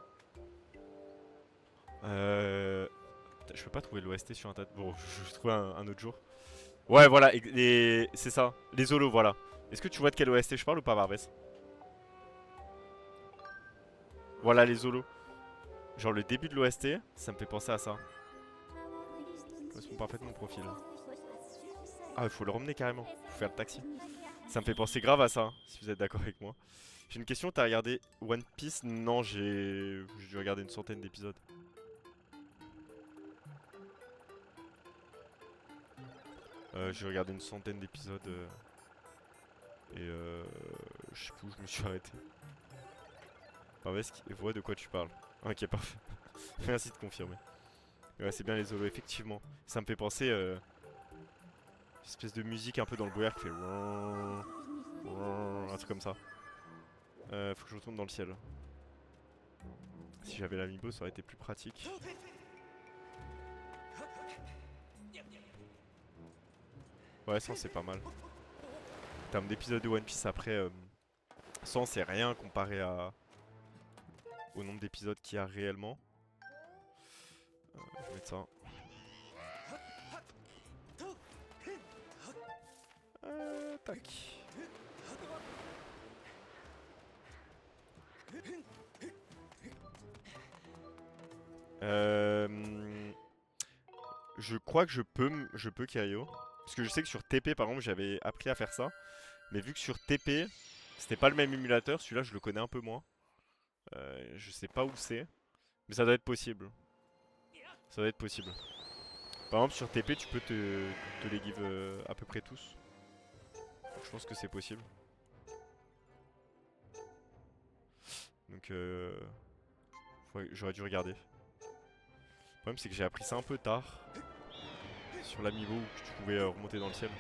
Je peux pas trouver l'OST sur un tas de... Bon, je vais trouver un autre jour. Ouais, voilà, c'est ça. Les Holos, voilà. Est-ce que tu vois de quelle OST je parle ou pas, Barbès? Voilà, les Holos. Genre le début de l'OST, ça me fait penser à ça. Correspond parfaitement mon profil. Ah, il faut le ramener carrément. Faut faire le taxi. Ça me fait penser grave à ça, si vous êtes d'accord avec moi. J'ai une question, t'as regardé One Piece? Non, j'ai dû regarder une centaine d'épisodes. J'ai regardé une centaine d'épisodes je sais plus où je me suis arrêté. Barbès voit de quoi tu parles. Ok, parfait. Merci de confirmer. Ouais, c'est bien les Holos, effectivement. Ça me fait penser une espèce de musique un peu dans le brouillard qui fait un truc comme ça. Faut que je retourne dans le ciel. Si j'avais l'amiibo, ça aurait été plus pratique. Ouais, 100 c'est pas mal. En termes d'épisodes de One Piece après, 100 c'est rien comparé au nombre d'épisodes qu'il y a réellement. Je vais mettre ça. Tac. Je crois que je peux Kaio. Parce que je sais que sur TP par exemple j'avais appris à faire ça. Mais vu que sur TP c'était pas le même émulateur, celui-là je le connais un peu moins. Je sais pas où c'est. Mais ça doit être possible. Ça doit être possible. Par exemple sur TP tu peux te les give à peu près tous. Donc, je pense que c'est possible. Donc j'aurais dû regarder. Le problème c'est que j'ai appris ça un peu tard. Sur l'amiibo où tu pouvais remonter dans le ciel.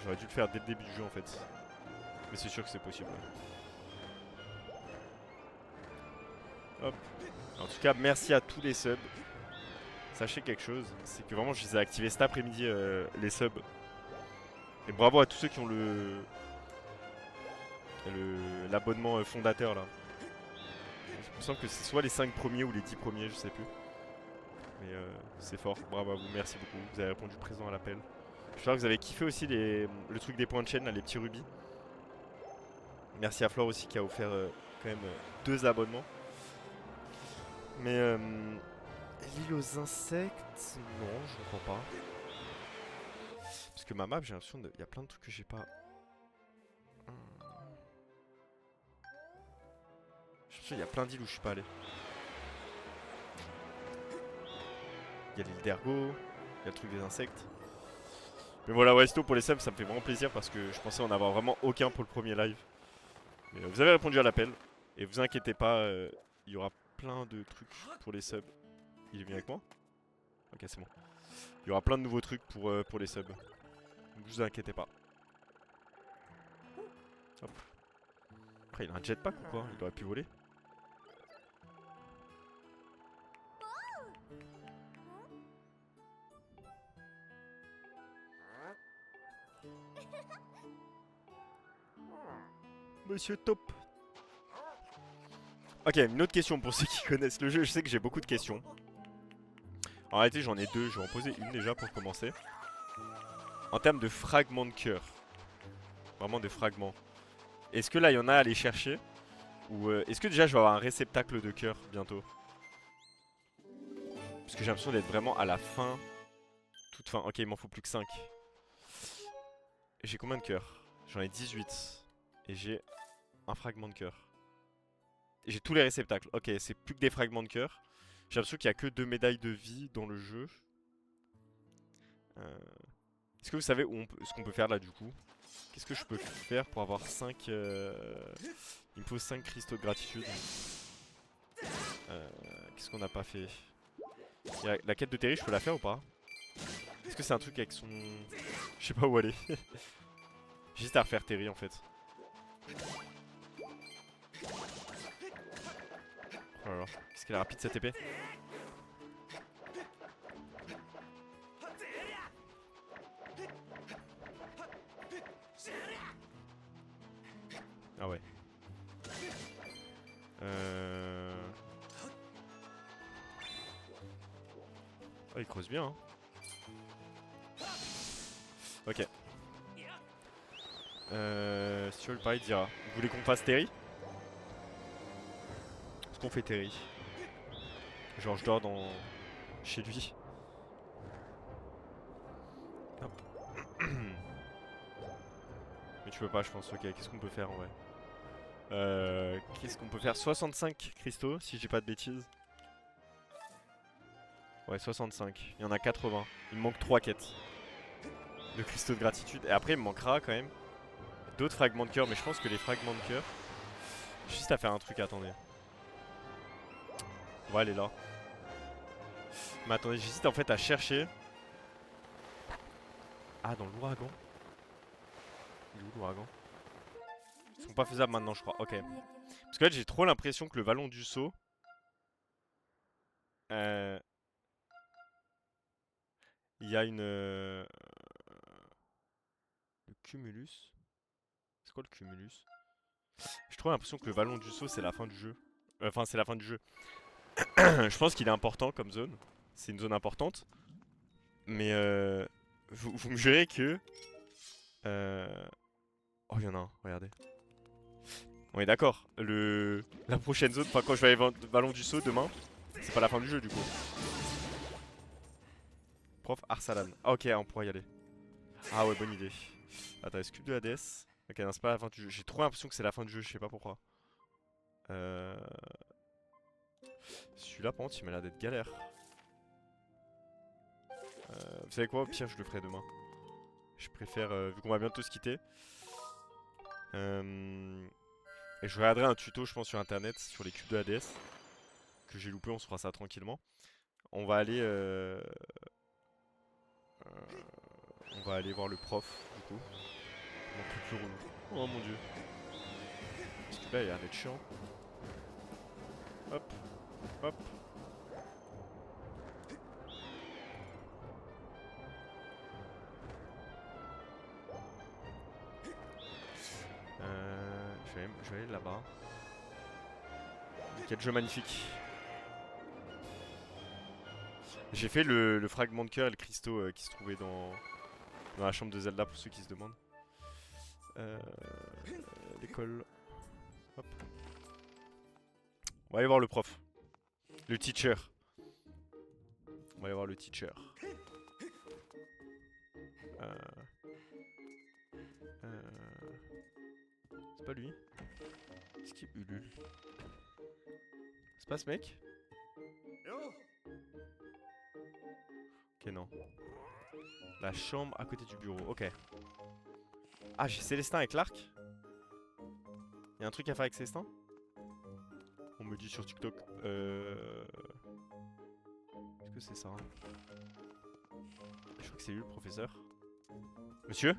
J'aurais dû le faire dès le début du jeu en fait. Mais c'est sûr que c'est possible. Ouais. Hop. En tout cas, merci à tous les subs. Sachez quelque chose, c'est que vraiment je les ai activés cet après-midi les subs. Et bravo à tous ceux qui ont l'abonnement fondateur là. Il me semble que c'est soit les 5 premiers ou les 10 premiers, je sais plus. Mais c'est fort, bravo à vous, merci beaucoup. Vous avez répondu présent à l'appel. J'espère que vous avez kiffé aussi le truc des points de chaîne, là, les petits rubis. Merci à Flore aussi qui a offert quand même 2 abonnements. Mais l'île aux insectes, non, je ne crois pas. Parce que ma map, j'ai l'impression de... y a plein de trucs que j'ai pas... J'ai l'impression qu'il y a plein d'îles où je suis pas allé. Il y a l'île d'Ergo, il y a le truc des insectes. Mais voilà, ouais, pour les subs, ça me fait vraiment plaisir parce que je pensais en avoir vraiment aucun pour le premier live. Mais vous avez répondu à l'appel. Et vous inquiétez pas, il y aura plein de trucs pour les subs. Il est venu avec moi? Ok, c'est bon. Il y aura plein de nouveaux trucs pour les subs. Ne vous inquiétez pas. Hop. Après, il a un jetpack ou quoi? Il aurait pu voler. Monsieur Top. Ok, une autre question pour ceux qui connaissent le jeu. Je sais que j'ai beaucoup de questions. En réalité, j'en ai deux. Je vais en poser une déjà pour commencer. En termes de fragments de cœur. Vraiment des fragments. Est-ce que là, il y en a à aller chercher? Ou est-ce que déjà, je vais avoir un réceptacle de cœur bientôt? Parce que j'ai l'impression d'être vraiment à la fin. Toute fin. Ok, il m'en faut plus que 5. J'ai combien de cœurs? J'en ai 18. Et j'ai un fragment de cœur. Et j'ai tous les réceptacles. Ok, c'est plus que des fragments de cœur. J'ai l'impression qu'il n'y a que 2 médailles de vie dans le jeu. Est-ce que vous savez ce qu'on peut faire là du coup? Qu'est-ce que je peux faire pour avoir 5... Il me faut 5 cristaux de gratitude. Qu'est-ce qu'on n'a pas fait? La quête de Terry, je peux la faire ou pas? Est-ce que c'est un truc avec son... Je sais pas où aller. Juste à refaire Terry en fait. Oh là là, qu'est-ce qu'elle est rapide cette épée? Ah ouais. Oh, il creuse bien hein. Ok. Si tu veux le pareil dira. Vous voulez qu'on fasse Terry? Est-ce qu'on fait Terry? Genre je dors dans... chez lui. Hop. Mais tu peux pas je pense, ok. Qu'est-ce qu'on peut faire en vrai? Qu'est-ce qu'on peut faire? 65 cristaux si j'ai pas de bêtises. Ouais 65, il y en a 80. Il me manque 3 quêtes de cristaux de gratitude. Et après il me manquera quand même d'autres fragments de cœur. Mais je pense que les fragments de cœur... Juste à faire un truc, attendez. On va aller là. Mais attendez, j'hésite en fait à chercher. Ah, dans l'ouragan. Il est où l'ouragan? Ils sont pas faisables maintenant, je crois. Ok. Parce que là, j'ai trop l'impression que le vallon du saut. Il y a une. Le cumulus. C'est quoi le cumulus? J'ai trop l'impression que le vallon du saut, c'est la fin du jeu. Enfin, c'est la fin du jeu. Je pense qu'il est important comme zone. C'est une zone importante. Mais vous me jurez que... Oh, il y en a un, regardez. On est d'accord. La prochaine zone, enfin quand je vais aller le ballon du saut demain, c'est pas la fin du jeu du coup. Prof Arsalan. Ah ok, on pourra y aller. Ah ouais, bonne idée. Attends, sculpte de Hades. Ok, non, c'est pas la fin du jeu. J'ai trop l'impression que c'est la fin du jeu, je sais pas pourquoi. Celui-là, par contre, il m'a l'air d'être galère. Vous savez quoi? Au pire, je le ferai demain. Je préfère, vu qu'on va bientôt se quitter. Et je regarderai un tuto, je pense, sur internet sur les cubes de Hades. Que j'ai loupé, on se fera ça tranquillement. On va aller. On va aller voir le prof, du coup. Mon truc plus relou. Oh mon dieu. Parce que là, il a l'air d'être chiant. Hop. Hop. Je vais aller là-bas. Quel jeu magnifique. J'ai fait le fragment de cœur et le cristaux qui se trouvait dans la chambre de Zelda pour ceux qui se demandent. L'école. Hop. On va aller voir le prof. Le teacher. On va aller voir le teacher. pas lui. Est-ce qu'il ulule? C'est pas ce mec? Ok, non. La chambre à côté du bureau, ok. Ah, j'ai Célestin avec l'arc. Y'a un truc à faire avec Célestin? On me dit sur TikTok. Est-ce que c'est ça? Je crois que c'est lui le professeur. Monsieur?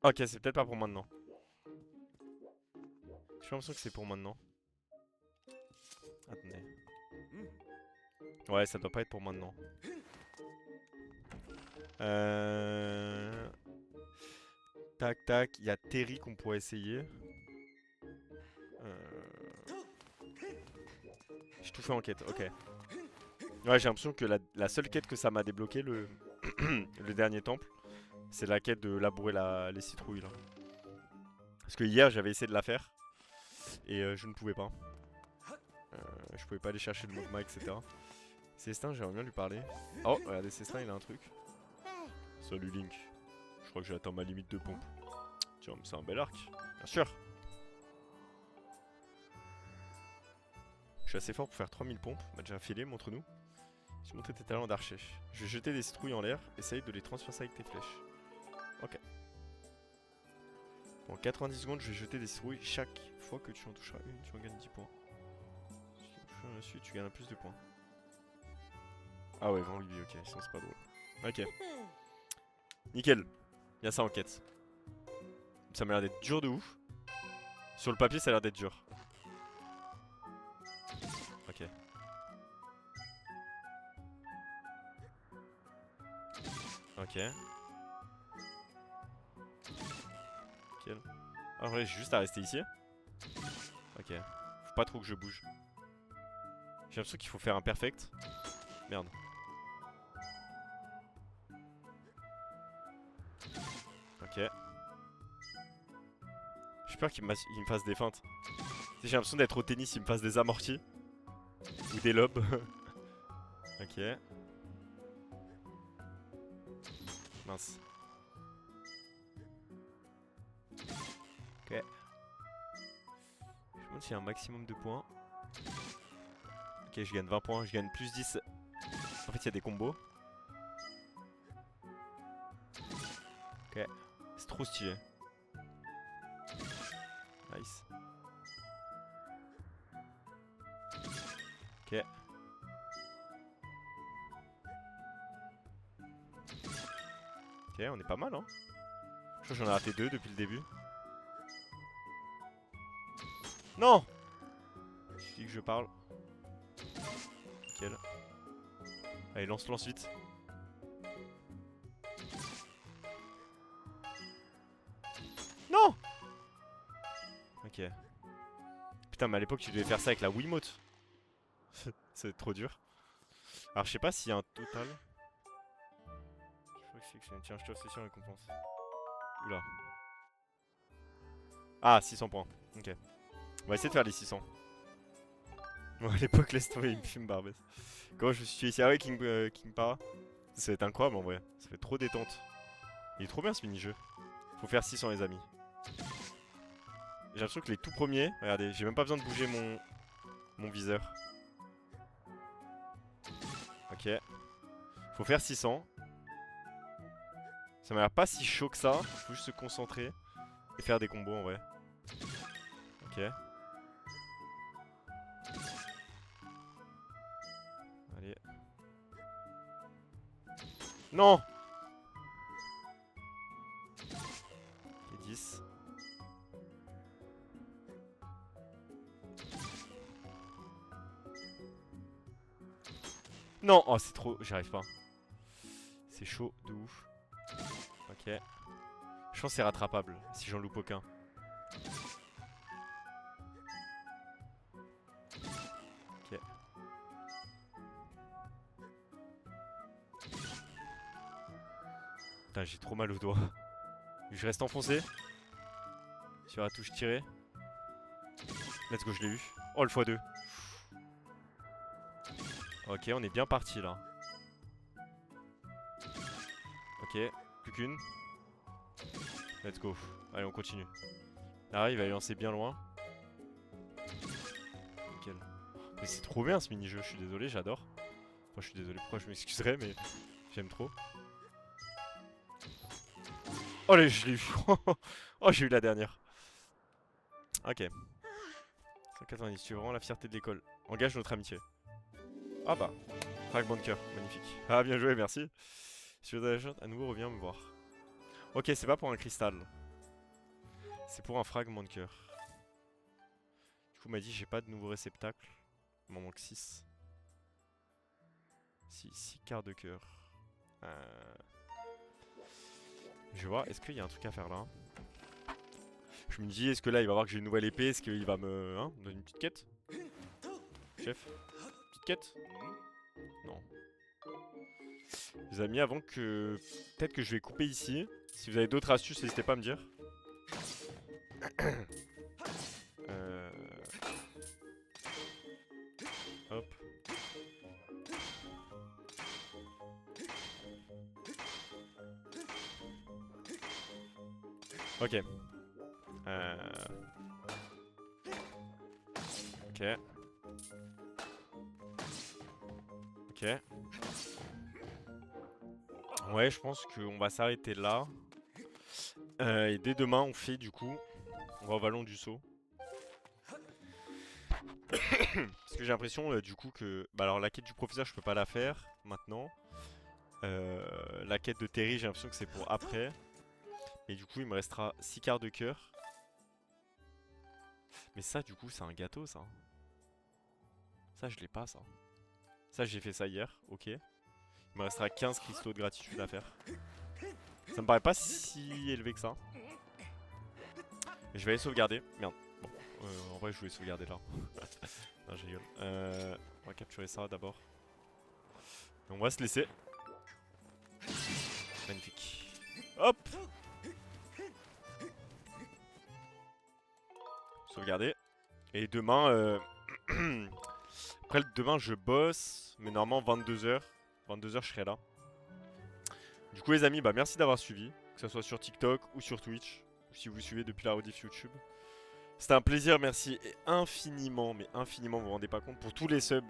Ok, c'est peut-être pas pour maintenant. J'ai l'impression que c'est pour maintenant. Attendez. Ouais, ça doit pas être pour maintenant. Tac tac, il y a Terry qu'on pourrait essayer. J'ai tout fait en quête, ok. Ouais, j'ai l'impression que la seule quête que ça m'a débloqué, le dernier temple, c'est la quête de labourer les citrouilles là. Parce que hier j'avais essayé de la faire et je ne pouvais pas. Je pouvais pas aller chercher le mouvement, etc. Célestin, j'aimerais bien lui parler. Oh, regardez, Célestin, il a un truc. Salut Link. Je crois que j'ai atteint ma limite de pompe. Tiens, mais c'est un bel arc. Bien sûr. Je suis assez fort pour faire 3000 pompes. M'a déjà filé, montre-nous. Tu montres tes talents d'archer. Je vais jeter des citrouilles en l'air. Essaye de les transpercer avec tes flèches. Ok. En 90 secondes, je vais jeter des citrouilles. Chaque fois que tu en toucheras une, tu en gagnes 10 points. Si tu en touches un dessus, tu gagnes plus de points. Ah ouais, vent lui, ok, sinon c'est pas drôle. Ok. Nickel. Y'a ça en quête. Ça m'a l'air d'être dur de ouf. Sur le papier, ça a l'air d'être dur. Ok. Ok. Nickel. Ah ouais, j'ai juste à rester ici. Ok. Faut pas trop que je bouge. J'ai l'impression qu'il faut faire un perfect. Merde. Ok. J'ai peur qu'il me fasse des feintes. J'ai l'impression d'être au tennis, il me fasse des amortis. Ou des lobes. Ok. Mince. Ok. Je me demande s'il y a un maximum de points. Ok, je gagne 20 points, je gagne plus 10. En fait, il y a des combos. Ok. C'est trop stylé. Nice. Ok. Ok, on est pas mal, hein. Je crois que j'en ai raté 2 depuis le début. Non! Je dis que je parle. Nickel. Allez, lance vite. Non! Ok. Putain, mais à l'époque, tu devais faire ça avec la Wiimote. C'est trop dur. Alors, je sais pas s'il y a un total. Je crois que c'est... Tiens, je te fais sur la récompense. Oula. Ah, 600 points. Ok. On va essayer de faire les 600. Bon, à l'époque, laisse tomber, il me fume Barbès. Comment je me suis ici avec King Para? Ça va être incroyable en vrai. Ça fait trop détente. Il est trop bien ce mini-jeu. Faut faire 600 les amis. J'ai l'impression que les tout premiers... Regardez, j'ai même pas besoin de bouger mon viseur. Ok. Faut faire 600. Ça m'a l'air pas si chaud que ça. Faut juste se concentrer. Et faire des combos en vrai. Ok. Allez. Non! Ok, 10. Non! Oh, c'est trop... J'y arrive pas. C'est chaud de ouf. Ok. Je pense que c'est rattrapable si j'en loupe aucun. Ok. Putain, j'ai trop mal au doigt. Je reste enfoncé. Sur la touche tirée. Let's go, je l'ai eu. Oh, le x2. Ok, on est bien parti là. Ok, plus qu'une. Let's go. Allez, on continue. Là, il va y lancer bien loin. Nickel. Mais c'est trop bien ce mini-jeu, je suis désolé, j'adore. Enfin, je suis désolé, pourquoi je m'excuserais, mais j'aime trop. Oh, allez, je l'ai eu. Oh, j'ai eu la dernière. Ok. 190, tu es vraiment la fierté de l'école. Engage notre amitié. Ah bah. Fragment de cœur, magnifique. Ah, bien joué, merci. Si tu veux la à nouveau, reviens me voir. Ok, c'est pas pour un cristal. C'est pour un fragment de cœur. Du coup, il m'a dit j'ai pas de nouveau réceptacle. Il m'en manque 6. 6 quarts de cœur. Je vais voir, est-ce qu'il y a un truc à faire là? Je me dis, est-ce que là il va voir que j'ai une nouvelle épée? Est-ce qu'il va me donner une petite quête? Chef? Petite quête? Non. Les amis, avant que... Peut-être que je vais couper ici. Si vous avez d'autres astuces, n'hésitez pas à me dire. Hop. Ok. Ok. Ok. Ouais, je pense qu'on va s'arrêter là. Et dès demain, on fait du coup... On va au Vallon du Saut. Parce que j'ai l'impression du coup que... Bah alors la quête du professeur, je peux pas la faire maintenant. La quête de Terry, j'ai l'impression que c'est pour après. Et du coup, il me restera 6 quarts de cœur. Mais ça, du coup, c'est un gâteau, ça. Ça, je l'ai pas, ça. Ça, j'ai fait ça hier, ok. Il me restera 15 cristaux de gratitude à faire. Ça me paraît pas si élevé que ça. Mais je vais aller sauvegarder. Merde. Bon, en vrai, je voulais sauvegarder là. Non, je rigole. On va capturer ça d'abord. On va se laisser. Magnifique. Hop! Sauvegarder. Et demain, après demain je bosse, mais normalement 22h. 22h je serai là. Du coup les amis, bah merci d'avoir suivi. Que ce soit sur TikTok ou sur Twitch. Ou si vous suivez depuis la rediff YouTube. C'était un plaisir, merci et infiniment, mais infiniment, vous vous rendez pas compte, pour tous les subs.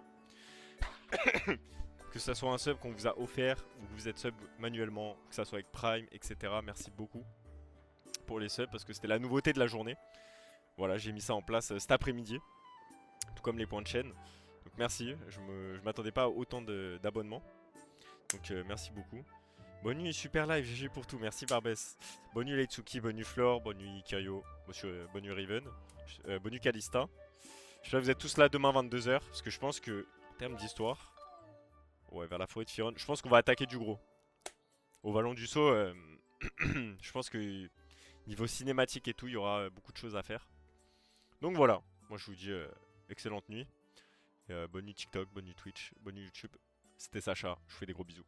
Que ce soit un sub qu'on vous a offert, ou que vous êtes sub manuellement, que ce soit avec Prime, etc. Merci beaucoup pour les subs, parce que c'était la nouveauté de la journée. Voilà, j'ai mis ça en place cet après-midi. Tout comme les points de chaîne. Donc merci, je m'attendais pas à autant d'abonnements. Donc merci beaucoup. Bonne nuit, super live, GG pour tout, merci Barbès. Bonne nuit Leitsuki, bonne nuit Flore, bonne nuit Kirio, bonne nuit Riven, bonne nuit Kalista. Je sais que vous êtes tous là demain 22h, parce que je pense que, en termes d'histoire, ouais, vers la forêt de Firon, je pense qu'on va attaquer du gros. Au Vallon du Saut, je pense que niveau cinématique et tout, il y aura beaucoup de choses à faire. Donc voilà, moi je vous dis excellente nuit. Bonne nuit TikTok, bonne nuit Twitch, bonne nuit YouTube. C'était Sacha, je vous fais des gros bisous.